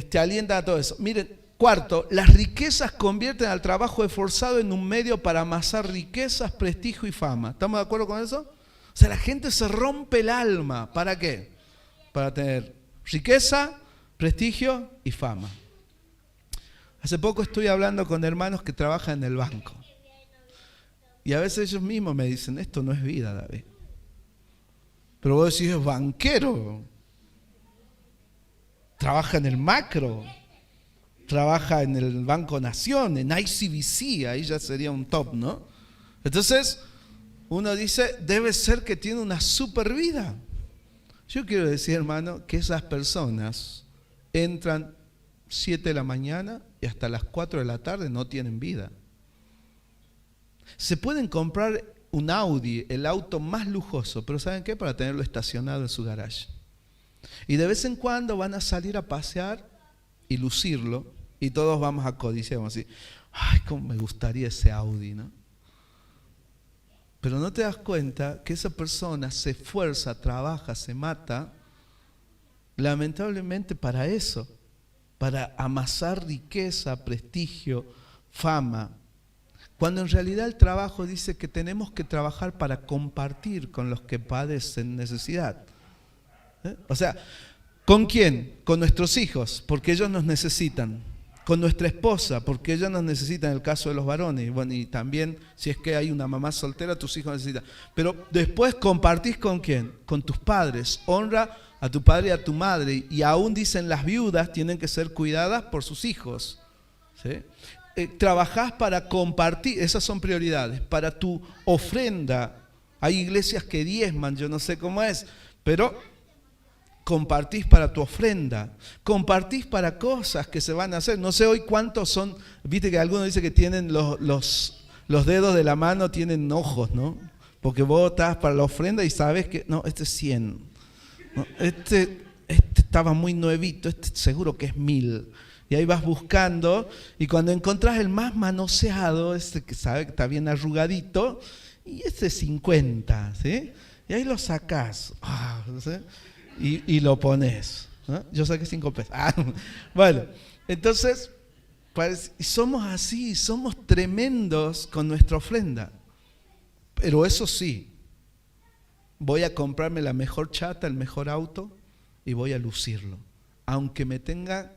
te alienta a todo eso. Miren, cuarto, las riquezas convierten al trabajo esforzado en un medio para amasar riquezas, prestigio y fama. ¿Estamos de acuerdo con eso? O sea, la gente se rompe el alma. ¿Para qué? Para tener riqueza, prestigio y fama. Hace poco estoy hablando con hermanos que trabajan en el banco. Y a veces ellos mismos me dicen, esto no es vida, David. Pero vos decís, es banquero. Trabaja en el Macro. Trabaja en el Banco Nación, en ICBC. Ahí ya sería un top, ¿no? Entonces, uno dice, debe ser que tiene una super vida. Yo quiero decir, hermano, que esas personas entran 7 de la mañana y hasta las 4 de la tarde no tienen vida. Se pueden comprar un Audi, el auto más lujoso, pero ¿saben qué? Para tenerlo estacionado en su garage. Y de vez en cuando van a salir a pasear y lucirlo, y todos vamos a codiciar, vamos a decir, ay, cómo me gustaría ese Audi, ¿no? Pero no te das cuenta que esa persona se esfuerza, trabaja, se mata, lamentablemente para eso, para amasar riqueza, prestigio, fama. Cuando en realidad el trabajo dice que tenemos que trabajar para compartir con los que padecen necesidad. O sea, ¿con quién? Con nuestros hijos, porque ellos nos necesitan. Con nuestra esposa, porque ella nos necesita en el caso de los varones. Bueno, y también si es que hay una mamá soltera, tus hijos necesitan. Pero después compartís con quién, con tus padres. Honra a tu padre y a tu madre. Y aún dicen las viudas tienen que ser cuidadas por sus hijos. ¿Sí? Trabajás para compartir, esas son prioridades, para tu ofrenda. Hay iglesias que diezman, yo no sé cómo es, pero compartís para tu ofrenda, compartís para cosas que se van a hacer. No sé hoy cuántos son, viste que algunos dicen que tienen los dedos de la mano, tienen ojos, ¿no? Porque vos estás para la ofrenda y sabes que, no, este es 100. No, este estaba muy nuevito, este seguro que es 1000. Y ahí vas buscando y cuando encontrás el más manoseado, este que sabe que está bien arrugadito, y este es 50, ¿sí? Y ahí lo sacás. ¿Sí? Y lo pones, ¿no? Yo saqué 5 pesos. Bueno, entonces, somos así, somos tremendos con nuestra ofrenda. Pero eso sí, voy a comprarme la mejor chata, el mejor auto y voy a lucirlo. Aunque me tenga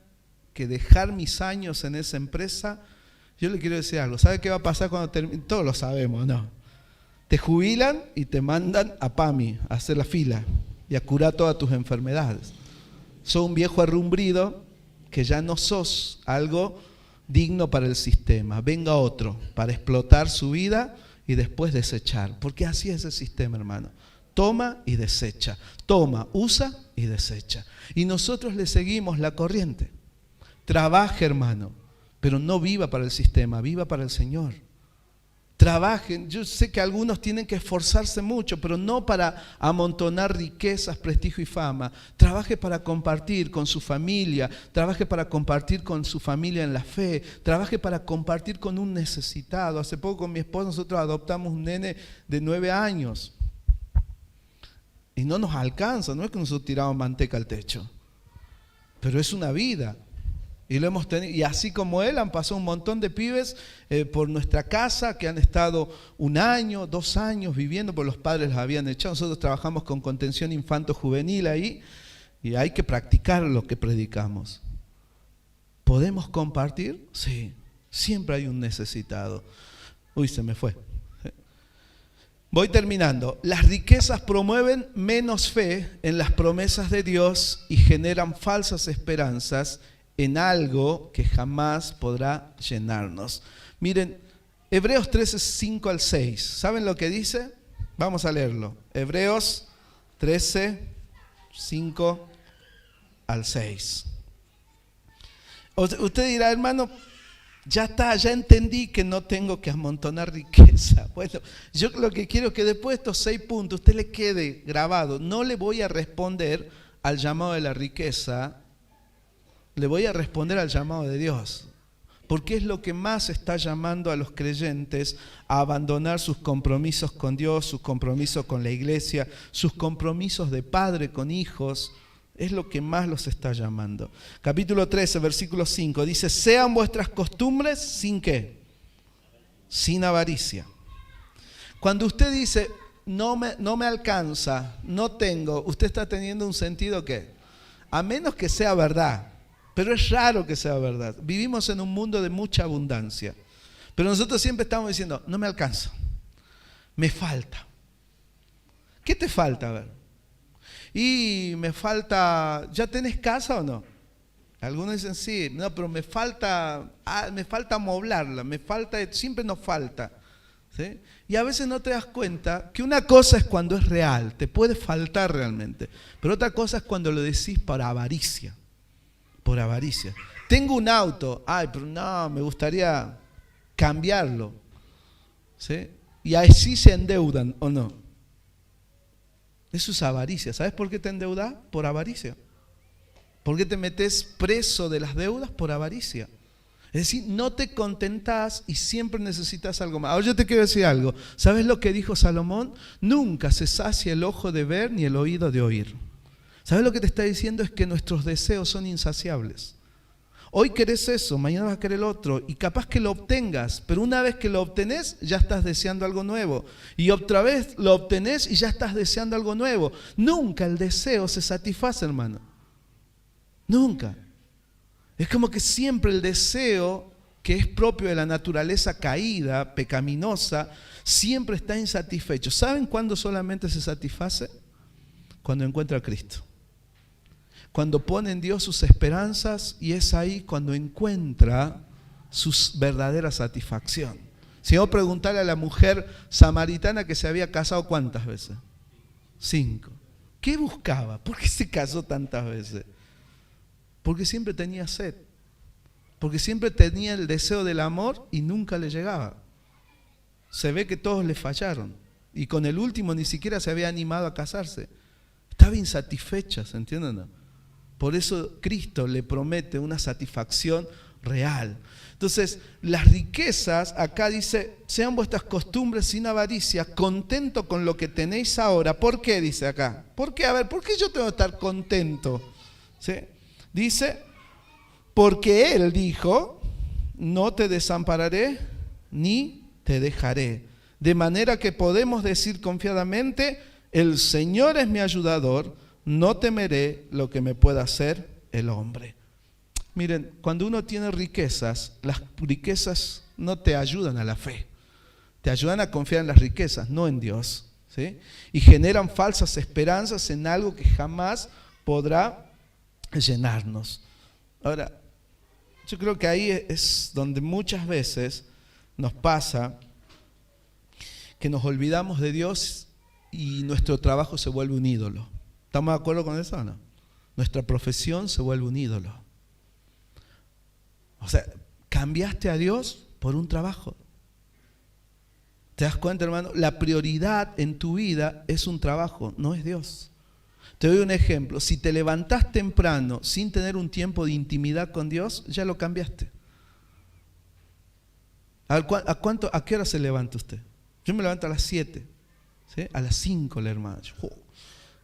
que dejar mis años en esa empresa, yo le quiero decir algo. ¿Sabe qué va a pasar cuando termine? Todos lo sabemos, ¿no? Te jubilan y te mandan a PAMI a hacer la fila y a curar todas tus enfermedades. Sos un viejo arrumbrido que ya no sos algo digno para el sistema. Venga otro para explotar su vida y después desechar. Porque así es el sistema, hermano. Toma y desecha. Toma, usa y desecha. Y nosotros le seguimos la corriente. Trabaje, hermano, pero no viva para el sistema, viva para el Señor. Trabajen. Yo sé que algunos tienen que esforzarse mucho, pero no para amontonar riquezas, prestigio y fama. Trabaje para compartir con su familia, trabaje para compartir con su familia en la fe, trabaje para compartir con un necesitado. Hace poco con mi esposa nosotros adoptamos un nene de 9 años y no nos alcanza, no es que nosotros tiramos manteca al techo, pero es una vida. Y lo hemos tenido, y así como él, han pasado un montón de pibes por nuestra casa que han estado 1 año, 2 años viviendo, porque los padres los habían echado. Nosotros trabajamos con contención infanto-juvenil ahí, y hay que practicar lo que predicamos. ¿Podemos compartir? Sí, siempre hay un necesitado. Uy, se me fue. Voy terminando. Las riquezas promueven menos fe en las promesas de Dios y generan falsas esperanzas en algo que jamás podrá llenarnos. Miren, Hebreos 13, 5 al 6. ¿Saben lo que dice? Vamos a leerlo. Hebreos 13, 5 al 6. Usted dirá, hermano, ya está, ya entendí que no tengo que amontonar riqueza. Bueno, yo lo que quiero es que después de estos 6 puntos usted le quede grabado. No le voy a responder al llamado de la riqueza, le voy a responder al llamado de Dios, porque es lo que más está llamando a los creyentes a abandonar sus compromisos con Dios, sus compromisos con la iglesia, sus compromisos de padre con hijos. Es lo que más los está llamando. Capítulo 13, versículo 5, dice: sean vuestras costumbres sin ¿qué? Sin avaricia. Cuando usted dice, no me alcanza, no tengo, usted está teniendo un sentido ¿qué? A menos que sea verdad. Pero es raro que sea verdad. Vivimos en un mundo de mucha abundancia. Pero nosotros siempre estamos diciendo, no me alcanza, me falta. ¿Qué te falta? A ver. Y me falta, ¿ya tenés casa o no? Algunos dicen sí, no, pero me falta amoblarla, siempre nos falta. ¿Sí? Y a veces no te das cuenta que una cosa es cuando es real, te puede faltar realmente. Pero otra cosa es cuando lo decís por avaricia. Por avaricia. Tengo un auto, ay, pero no, me gustaría cambiarlo. ¿Sí? Y así se endeudan, ¿o no? Eso es avaricia. ¿Sabes por qué te endeudas? Por avaricia. ¿Por qué te metes preso de las deudas? Por avaricia. Es decir, no te contentás y siempre necesitas algo más. Ahora yo te quiero decir algo. ¿Sabes lo que dijo Salomón? Nunca se sacia el ojo de ver ni el oído de oír. ¿Sabes lo que te está diciendo? Es que nuestros deseos son insaciables. Hoy querés eso, mañana vas a querer el otro, y capaz que lo obtengas, pero una vez que lo obtenés, ya estás deseando algo nuevo. Y otra vez lo obtenés y ya estás deseando algo nuevo. Nunca el deseo se satisface, hermano. Nunca. Es como que siempre el deseo, que es propio de la naturaleza caída, pecaminosa, siempre está insatisfecho. ¿Saben cuándo solamente se satisface? Cuando encuentra a Cristo. Cuando pone en Dios sus esperanzas, y es ahí cuando encuentra su verdadera satisfacción. Si yo preguntarle a la mujer samaritana que se había casado ¿cuántas veces? 5. ¿Qué buscaba? ¿Por qué se casó tantas veces? Porque siempre tenía sed. Porque siempre tenía el deseo del amor y nunca le llegaba. Se ve que todos le fallaron. Y con el último ni siquiera se había animado a casarse. Estaba insatisfecha, ¿se entiende o no? Por eso Cristo le promete una satisfacción real. Entonces, las riquezas, acá dice, sean vuestras costumbres sin avaricia, contento con lo que tenéis ahora. ¿Por qué? Dice acá. ¿Por qué? A ver, ¿por qué yo tengo que estar contento? ¿Sí? Dice, porque Él dijo, no te desampararé ni te dejaré. De manera que podemos decir confiadamente, el Señor es mi ayudador, no temeré lo que me pueda hacer el hombre. Miren, cuando uno tiene riquezas, las riquezas no te ayudan a la fe. Te ayudan a confiar en las riquezas, no en Dios. ¿Sí? Y generan falsas esperanzas en algo que jamás podrá llenarnos. Ahora, yo creo que ahí es donde muchas veces nos pasa que nos olvidamos de Dios y nuestro trabajo se vuelve un ídolo. ¿Estamos de acuerdo con eso o no? Nuestra profesión se vuelve un ídolo. O sea, cambiaste a Dios por un trabajo. ¿Te das cuenta, hermano? La prioridad en tu vida es un trabajo, no es Dios. Te doy un ejemplo. Si te levantás temprano sin tener un tiempo de intimidad con Dios, ya lo cambiaste. ¿A qué hora se levanta usted? Yo me levanto a las 7, ¿sí? A las 5 la hermana.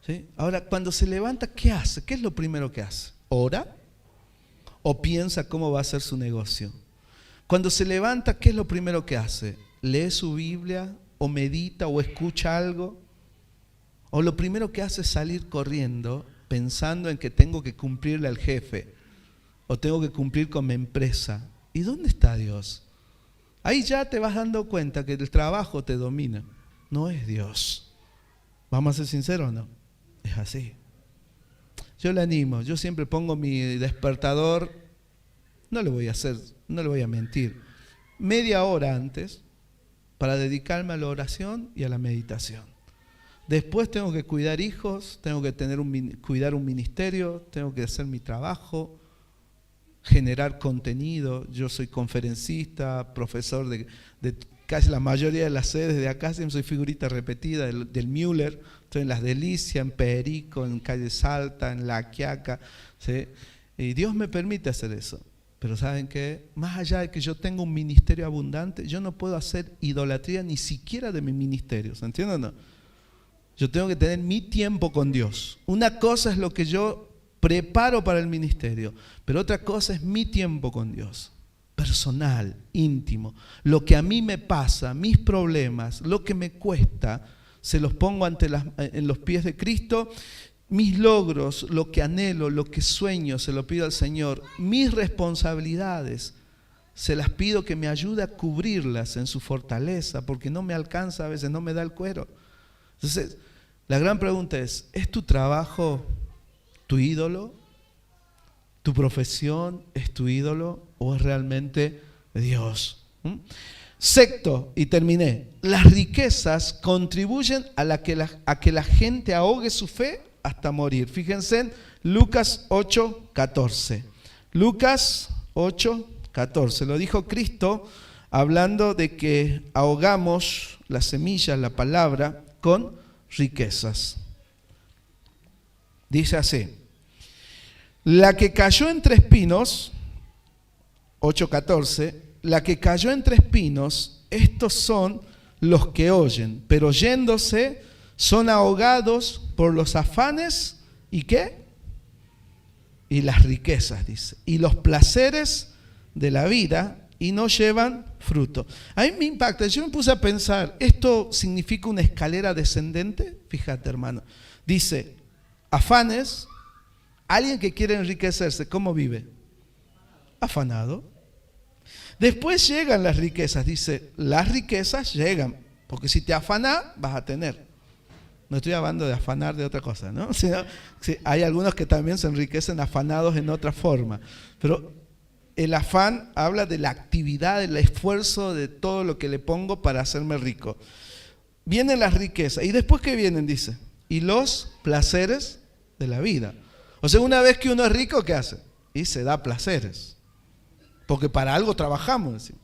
¿Sí? Ahora, cuando se levanta, ¿qué hace? ¿Qué es lo primero que hace? ¿Ora? ¿O piensa cómo va a ser su negocio? Cuando se levanta, ¿qué es lo primero que hace? ¿Lee su Biblia? ¿O medita? ¿O escucha algo? ¿O lo primero que hace es salir corriendo pensando en que tengo que cumplirle al jefe? ¿O tengo que cumplir con mi empresa? ¿Y dónde está Dios? Ahí ya te vas dando cuenta que el trabajo te domina. No es Dios. ¿Vamos a ser sinceros o no? Es así. Yo le animo. Yo siempre pongo mi despertador. No le voy a mentir. Media hora antes para dedicarme a la oración y a la meditación. Después tengo que cuidar hijos, tengo que cuidar un ministerio, tengo que hacer mi trabajo, generar contenido. Yo soy conferencista, profesor de casi la mayoría de las sedes de acá, soy figurita repetida del Müller, estoy en Las Delicias, en Perico, en Calle Salta, en La Quiaca, ¿sí? Y Dios me permite hacer eso. Pero ¿saben qué? Más allá de que yo tenga un ministerio abundante, yo no puedo hacer idolatría ni siquiera de mi ministerio, ¿se entiende o no? Yo tengo que tener mi tiempo con Dios. Una cosa es lo que yo preparo para el ministerio, pero otra cosa es mi tiempo con Dios. Personal, íntimo. Lo que a mí me pasa, mis problemas, lo que me cuesta, se los pongo en los pies de Cristo. Mis logros, lo que anhelo, lo que sueño, se lo pido al Señor. Mis responsabilidades, se las pido que me ayude a cubrirlas en su fortaleza, porque no me alcanza, a veces no me da el cuero. Entonces, la gran pregunta es tu trabajo tu ídolo? ¿Tu profesión es tu ídolo o es realmente Dios? Sexto, y terminé, las riquezas contribuyen a que la gente ahogue su fe hasta morir. Fíjense en Lucas 8:14. Lucas 8:14. Lo dijo Cristo hablando de que ahogamos la semilla, la palabra, con riquezas. Dice así: la que cayó entre espinos, 8:14, la que cayó entre espinos, estos son los que oyen, pero yéndose son ahogados por los afanes y ¿qué? Y las riquezas, dice, y los placeres de la vida, y no llevan fruto. A mí me impacta, yo me puse a pensar, ¿esto significa una escalera descendente? Fíjate, hermano, dice, afanes, alguien que quiere enriquecerse, ¿cómo vive? Afanado. Después llegan las riquezas, dice, las riquezas llegan, porque si te afanás, vas a tener. No estoy hablando de afanar de otra cosa, ¿no? Sino, sí, hay algunos que también se enriquecen afanados en otra forma, pero el afán habla de la actividad, del esfuerzo, de todo lo que le pongo para hacerme rico. Vienen las riquezas, y después ¿qué vienen? Dice, y los placeres de la vida. O sea, una vez que uno es rico, ¿qué hace? Y se da placeres, porque para algo trabajamos, decimos.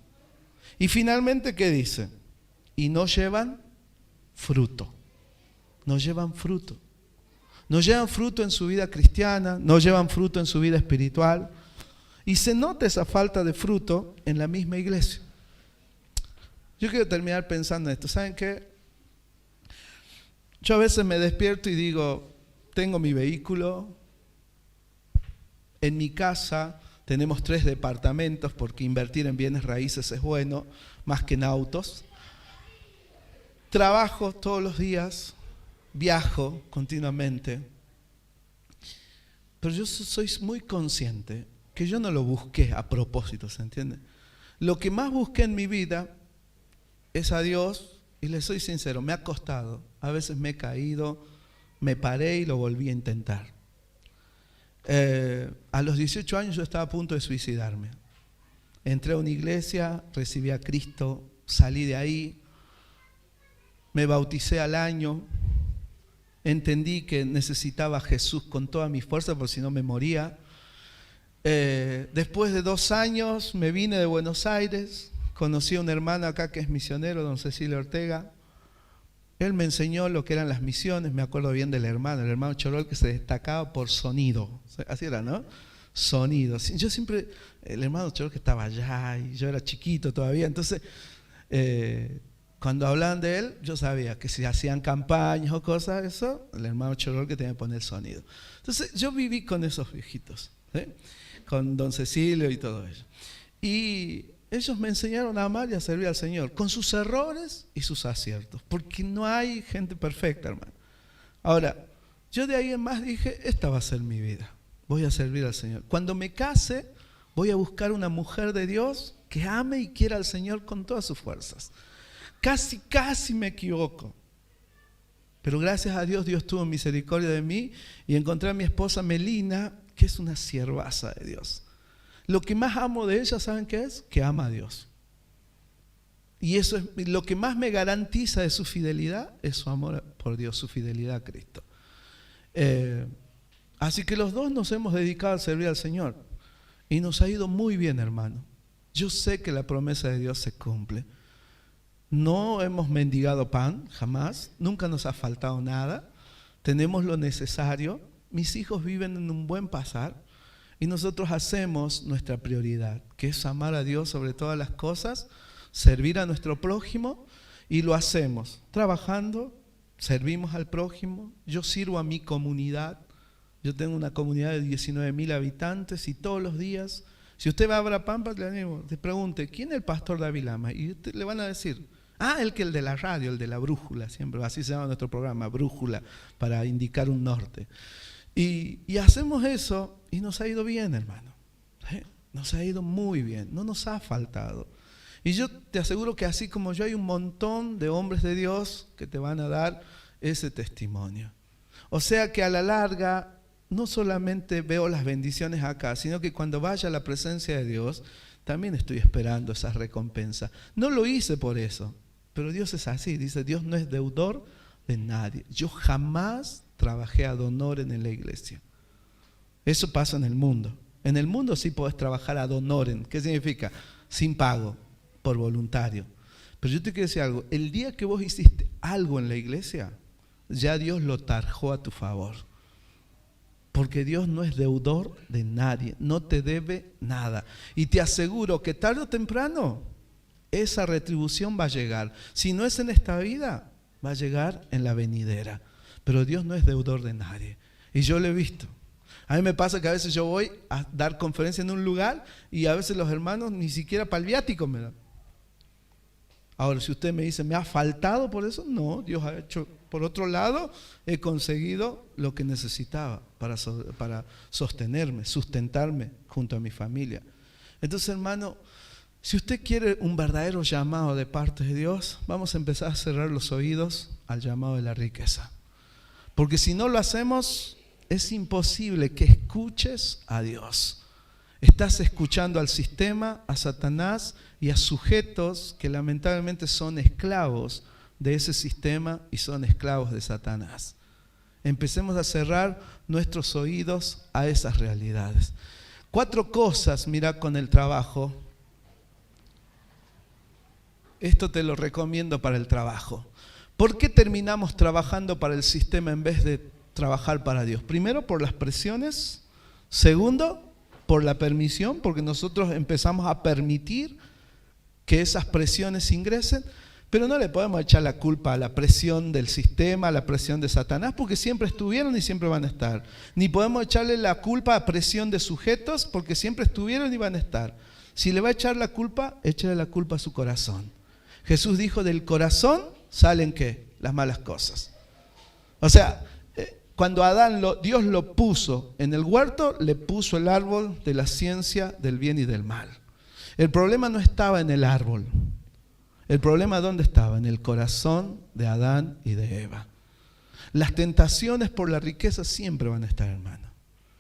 Y finalmente, ¿qué dice? Y no llevan fruto. No llevan fruto. No llevan fruto en su vida cristiana, no llevan fruto en su vida espiritual. Y se nota esa falta de fruto en la misma iglesia. Yo quiero terminar pensando en esto. ¿Saben qué? Yo a veces me despierto y digo, tengo mi vehículo, en mi casa tenemos 3 departamentos porque invertir en bienes raíces es bueno, más que en autos. Trabajo todos los días, viajo continuamente, pero yo soy muy consciente que yo no lo busqué a propósito, ¿se entiende? Lo que más busqué en mi vida es a Dios, y les soy sincero, me ha costado. A veces me he caído, me paré y lo volví a intentar. A los 18 años yo estaba a punto de suicidarme. Entré a una iglesia, recibí a Cristo, salí de ahí, me bauticé al año, entendí que necesitaba a Jesús con toda mi fuerza, porque si no me moría. Después de 2 años me vine de Buenos Aires conocí a un hermano acá que es misionero, don Cecilio Ortega. Él me enseñó lo que eran las misiones. Me acuerdo bien del hermano, el hermano Chorol, que se destacaba por sonido. Así era, ¿no? Sonido. Yo siempre, el hermano Chorol que estaba allá y yo era chiquito todavía, entonces cuando hablaban de él, yo sabía que si hacían campañas o cosas, eso, el hermano Chorol que tenía que poner sonido. Entonces yo viví con esos viejitos, ¿sí? Con don Cecilio y todo eso. Y ellos me enseñaron a amar y a servir al Señor, con sus errores y sus aciertos, porque no hay gente perfecta, hermano. Ahora, yo de ahí en más dije, esta va a ser mi vida, voy a servir al Señor. Cuando me case, voy a buscar una mujer de Dios que ame y quiera al Señor con todas sus fuerzas. Casi me equivoco, pero gracias a Dios, Dios tuvo misericordia de mí y encontré a mi esposa Melina, que es una siervaza de Dios. Lo que más amo de ella, ¿saben qué es? Que ama a Dios. Y eso es lo que más me garantiza de su fidelidad, es su amor por Dios, su fidelidad a Cristo. Así que los dos nos hemos dedicado a servir al Señor y nos ha ido muy bien, hermano. Yo sé que la promesa de Dios se cumple. No hemos mendigado pan, jamás, nunca nos ha faltado nada, tenemos lo necesario, mis hijos viven en un buen pasar y nosotros hacemos nuestra prioridad, que es amar a Dios sobre todas las cosas, servir a nuestro prójimo y lo hacemos trabajando, servimos al prójimo, yo sirvo a mi comunidad, yo tengo una comunidad de 19,000 habitantes y todos los días, si usted va a Abrapampa, le pregunte, ¿quién es el pastor David Lama? Y usted le van a decir, el de la radio, el de la brújula, siempre, así se llama nuestro programa, brújula, para indicar un norte. Y hacemos eso y nos ha ido bien, hermano. Nos ha ido muy bien, no nos ha faltado. Y yo te aseguro que así como yo hay un montón de hombres de Dios que te van a dar ese testimonio. O sea que a la larga no solamente veo las bendiciones acá, sino que cuando vaya a la presencia de Dios, también estoy esperando esa recompensa. No lo hice por eso, pero Dios es así, dice, Dios no es deudor de nadie. Yo jamás trabajé ad honorem en la iglesia. Eso pasa en el mundo. En el mundo sí podés trabajar ad honorem. ¿Qué significa? Sin pago, por voluntario. Pero yo te quiero decir algo, el día que vos hiciste algo en la iglesia, ya Dios lo tarjó a tu favor. Porque Dios no es deudor de nadie, no te debe nada. Y te aseguro que tarde o temprano esa retribución va a llegar. Si no es en esta vida, va a llegar en la venidera. Pero Dios no es deudor de nadie. Y yo lo he visto. A mí me pasa que a veces yo voy a dar conferencia en un lugar y a veces los hermanos ni siquiera para el viático me dan. Ahora, si usted me dice, ¿me ha faltado por eso? No, Dios ha hecho. Por otro lado, he conseguido lo que necesitaba para sostenerme, sustentarme junto a mi familia. Entonces, hermano, si usted quiere un verdadero llamado de parte de Dios, vamos a empezar a cerrar los oídos al llamado de la riqueza. Porque si no lo hacemos, es imposible que escuches a Dios. Estás escuchando al sistema, a Satanás y a sujetos que lamentablemente son esclavos de ese sistema y son esclavos de Satanás. Empecemos a cerrar nuestros oídos a esas realidades. 4 cosas, mira, con el trabajo. Esto te lo recomiendo para el trabajo. ¿Por qué terminamos trabajando para el sistema en vez de trabajar para Dios? Primero, por las presiones. Segundo, por la permisión, porque nosotros empezamos a permitir que esas presiones ingresen. Pero no le podemos echar la culpa a la presión del sistema, a la presión de Satanás, porque siempre estuvieron y siempre van a estar. Ni podemos echarle la culpa a presión de sujetos, porque siempre estuvieron y van a estar. Si le va a echar la culpa, échale la culpa a su corazón. Jesús dijo, del corazón salen ¿qué? Las malas cosas. O sea, cuando Adán Dios lo puso en el huerto, le puso el árbol de la ciencia del bien y del mal. El problema no estaba en el árbol. El problema, ¿dónde estaba? En el corazón de Adán y de Eva. Las tentaciones por la riqueza siempre van a estar, hermano.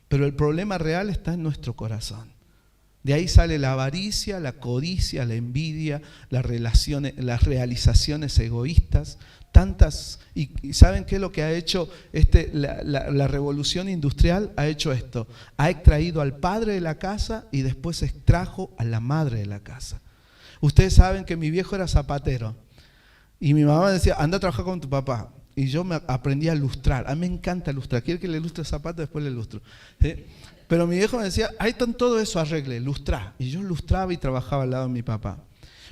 Pero el problema real está en nuestro corazón. De ahí sale la avaricia, la codicia, la envidia, las realizaciones egoístas, tantas. Y ¿saben qué es lo que ha hecho la revolución industrial? Ha hecho esto. Ha extraído al padre de la casa y después extrajo a la madre de la casa. Ustedes saben que mi viejo era zapatero. Y mi mamá me decía, anda a trabajar con tu papá. Y yo me aprendí a lustrar. A mí me encanta lustrar. Quiere que le lustre zapatos, después le lustro. ¿Sí? Pero mi viejo me decía, ahí está todo eso, arregle, lustrar. Y yo lustraba y trabajaba al lado de mi papá.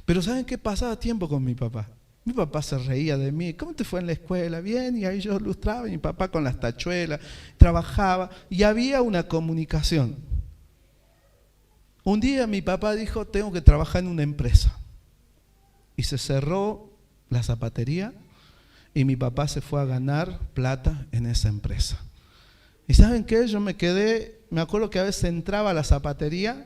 Pero ¿saben qué? Pasaba tiempo con mi papá. Mi papá se reía de mí. ¿Cómo te fue en la escuela? Bien. Y ahí yo lustraba. Y mi papá con las tachuelas. Trabajaba. Y había una comunicación. Un día mi papá dijo, tengo que trabajar en una empresa. Y se cerró la zapatería. Y mi papá se fue a ganar plata en esa empresa. ¿Y saben qué? Yo me acuerdo que a veces entraba a la zapatería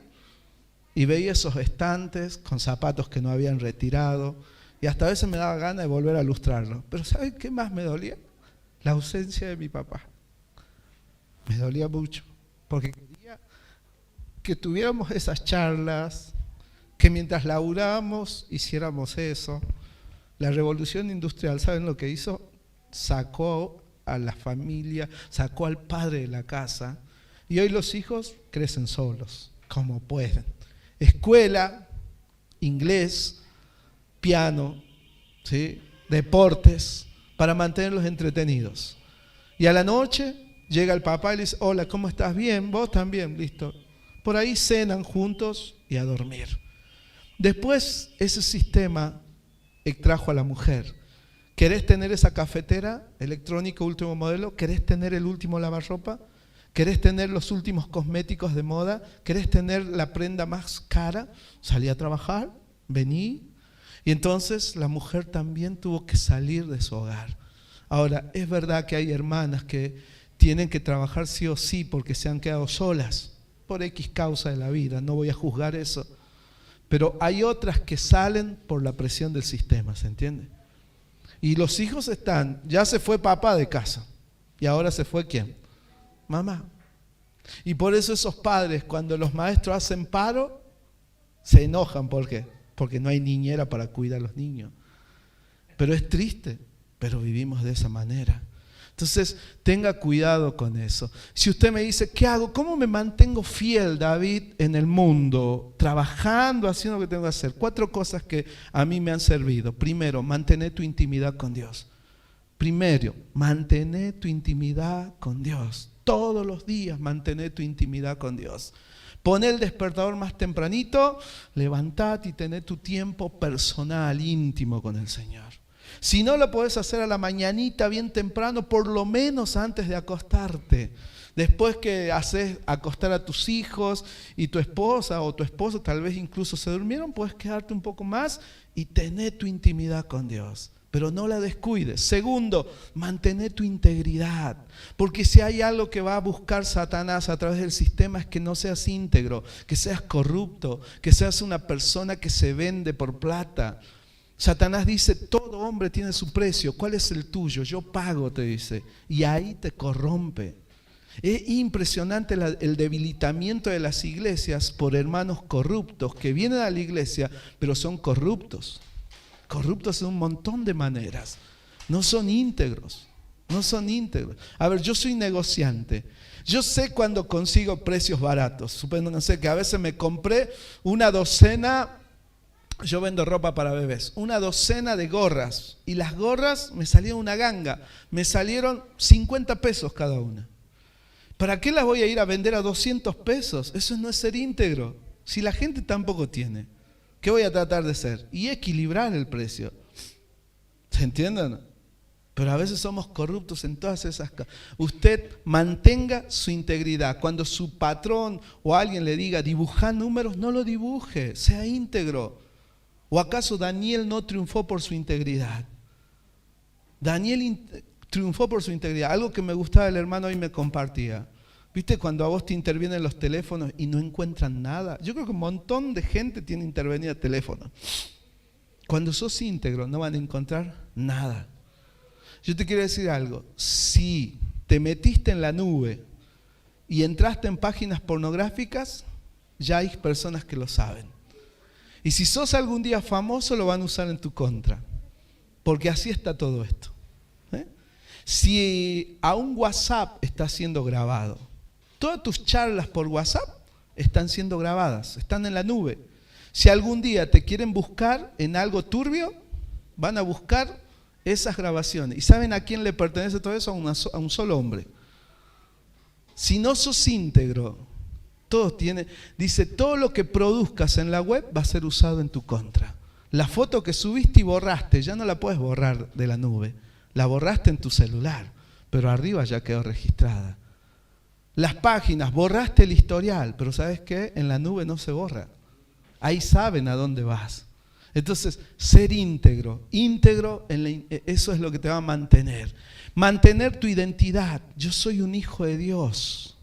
y veía esos estantes con zapatos que no habían retirado y hasta a veces me daba ganas de volver a lustrarlos. Pero ¿saben qué más me dolía? La ausencia de mi papá. Me dolía mucho porque quería que tuviéramos esas charlas, que mientras laburábamos hiciéramos eso. La revolución industrial, ¿saben lo que hizo? Sacó a la familia, sacó al padre de la casa y hoy los hijos crecen solos, como pueden. Escuela, inglés, piano, ¿sí? Deportes, para mantenerlos entretenidos. Y a la noche llega el papá y le dice, hola, ¿cómo estás? Bien, vos también, listo. Por ahí cenan juntos y a dormir. Después ese sistema extrajo a la mujer. ¿Querés tener esa cafetera electrónica último modelo? ¿Querés tener el último lavarropa? ¿Querés tener los últimos cosméticos de moda? ¿Querés tener la prenda más cara? Salí a trabajar, vení. Y entonces la mujer también tuvo que salir de su hogar. Ahora, es verdad que hay hermanas que tienen que trabajar sí o sí porque se han quedado solas por X causa de la vida, no voy a juzgar eso. Pero hay otras que salen por la presión del sistema, ¿se entiende? Y los hijos están, ya se fue papá de casa. ¿Y ahora se fue quién? Mamá. Y por eso esos padres, cuando los maestros hacen paro, se enojan. ¿Por qué? Porque no hay niñera para cuidar a los niños. Pero es triste, pero vivimos de esa manera. Entonces, tenga cuidado con eso. Si usted me dice, ¿qué hago? ¿Cómo me mantengo fiel, David, en el mundo? Trabajando, haciendo lo que tengo que hacer. 4 cosas que a mí me han servido. Primero, mantener tu intimidad con Dios. Primero, mantener tu intimidad con Dios. Todos los días mantener tu intimidad con Dios. Poner el despertador más tempranito, levantate y tener tu tiempo personal, íntimo con el Señor. Si no lo podés hacer a la mañanita bien temprano, por lo menos antes de acostarte. Después que haces acostar a tus hijos y tu esposa o tu esposo tal vez incluso se durmieron, puedes quedarte un poco más y tener tu intimidad con Dios. Pero no la descuides. Segundo, mantener tu integridad. Porque si hay algo que va a buscar Satanás a través del sistema es que no seas íntegro, que seas corrupto, que seas una persona que se vende por plata. Satanás dice, todo hombre tiene su precio. ¿Cuál es el tuyo? Yo pago, te dice. Y ahí te corrompe. Es impresionante el debilitamiento de las iglesias por hermanos corruptos que vienen a la iglesia, pero son corruptos. Corruptos en un montón de maneras. No son íntegros. No son íntegros. A ver, yo soy negociante. Yo sé cuando consigo precios baratos. Supónganse que a veces me compré una docena. Yo vendo ropa para bebés, una docena de gorras y las gorras me salieron una ganga, me salieron 50 pesos cada una. ¿Para qué las voy a ir a vender a 200 pesos? Eso no es ser íntegro. Si la gente tampoco tiene, ¿qué voy a tratar de ser? Y equilibrar el precio. ¿Se entienden? Pero a veces somos corruptos en todas esas cosas. Usted mantenga su integridad. Cuando su patrón o alguien le diga dibujar números, no lo dibuje, sea íntegro. ¿O acaso Daniel no triunfó por su integridad? Daniel triunfó por su integridad. Algo que me gustaba el hermano hoy me compartía. ¿Viste cuando a vos te intervienen los teléfonos y no encuentran nada? Yo creo que un montón de gente tiene intervenido el teléfono. Cuando sos íntegro no van a encontrar nada. Yo te quiero decir algo. Si te metiste en la nube y entraste en páginas pornográficas, ya hay personas que lo saben. Y si sos algún día famoso, lo van a usar en tu contra. Porque así está todo esto. Si a un WhatsApp está siendo grabado, todas tus charlas por WhatsApp están siendo grabadas, están en la nube. Si algún día te quieren buscar en algo turbio, van a buscar esas grabaciones. ¿Y saben a quién le pertenece todo eso? A un solo hombre. Si no sos íntegro, dice, todo lo que produzcas en la web va a ser usado en tu contra. La foto que subiste y borraste, ya no la puedes borrar de la nube. La borraste en tu celular, pero arriba ya quedó registrada. Las páginas, borraste el historial, pero ¿sabes qué? En la nube no se borra. Ahí saben a dónde vas. Entonces, ser íntegro, eso es lo que te va a mantener. Mantener tu identidad. Yo soy un hijo de Dios.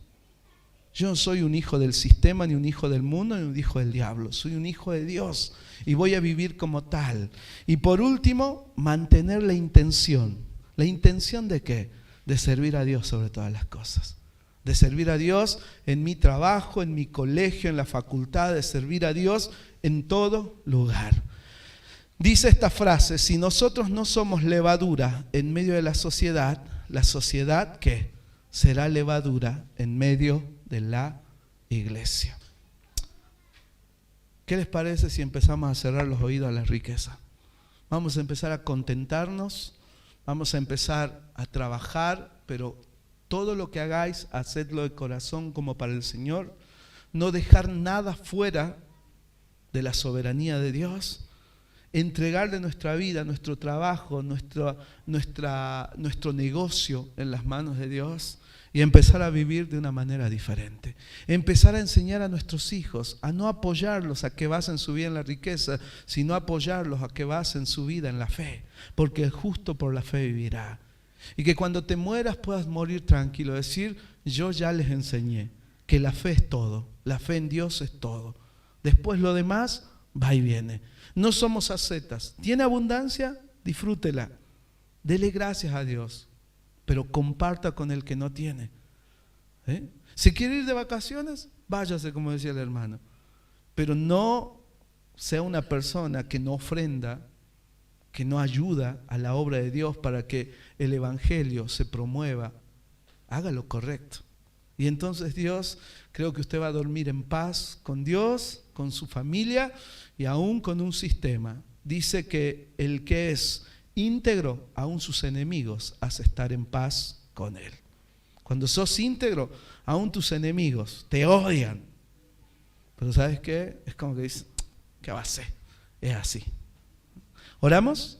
Yo no soy un hijo del sistema, ni un hijo del mundo, ni un hijo del diablo. Soy un hijo de Dios y voy a vivir como tal. Y por último, mantener la intención. ¿La intención de qué? De servir a Dios sobre todas las cosas. De servir a Dios en mi trabajo, en mi colegio, en la facultad, de servir a Dios en todo lugar. Dice esta frase, si nosotros no somos levadura en medio de la sociedad ¿qué? Será levadura en medio de la iglesia. ¿Qué les parece si empezamos a cerrar los oídos a la riqueza? Vamos a empezar a contentarnos, vamos a empezar a trabajar, pero todo lo que hagáis, hacedlo de corazón como para el Señor. No dejar nada fuera de la soberanía de Dios. Entregarle nuestra vida, nuestro trabajo, nuestro negocio en las manos de Dios y empezar a vivir de una manera diferente. Empezar a enseñar a nuestros hijos a no apoyarlos a que basen su vida en la riqueza, sino apoyarlos a que basen su vida en la fe, porque el justo por la fe vivirá. Y que cuando te mueras puedas morir tranquilo, decir, yo ya les enseñé que la fe es todo, la fe en Dios es todo. Después lo demás va y viene. No somos ascetas. ¿Tiene abundancia? Disfrútela. Dele gracias a Dios, pero comparta con el que no tiene. Si quiere ir de vacaciones, váyase, como decía el hermano. Pero no sea una persona que no ofrenda, que no ayuda a la obra de Dios para que el evangelio se promueva. Haga lo correcto. Y entonces Dios, creo que usted va a dormir en paz con Dios, con su familia y aún con un sistema. Dice que el que es íntegro, aún sus enemigos hace estar en paz con él. Cuando sos íntegro, aún tus enemigos te odian. Pero ¿sabes qué? Es como que dices, ¿qué va a hacer? Es así. ¿Oramos?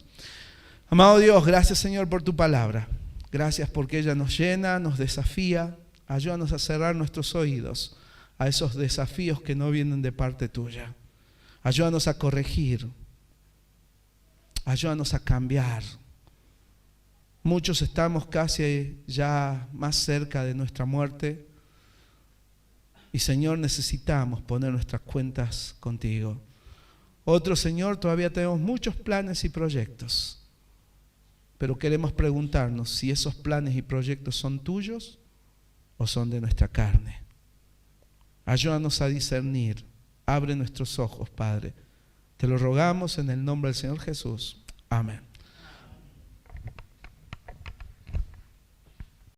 Amado Dios, gracias Señor por tu palabra. Gracias porque ella nos llena, nos desafía. Ayúdanos a cerrar nuestros oídos a esos desafíos que no vienen de parte tuya. Ayúdanos a corregir. Ayúdanos a cambiar. Muchos estamos casi ya más cerca de nuestra muerte. Y Señor, necesitamos poner nuestras cuentas contigo. Otros, Señor, todavía tenemos muchos planes y proyectos. Pero queremos preguntarnos si esos planes y proyectos son tuyos o son de nuestra carne. Ayúdanos a discernir. Abre nuestros ojos, Padre. Te lo rogamos en el nombre del Señor Jesús. Amén.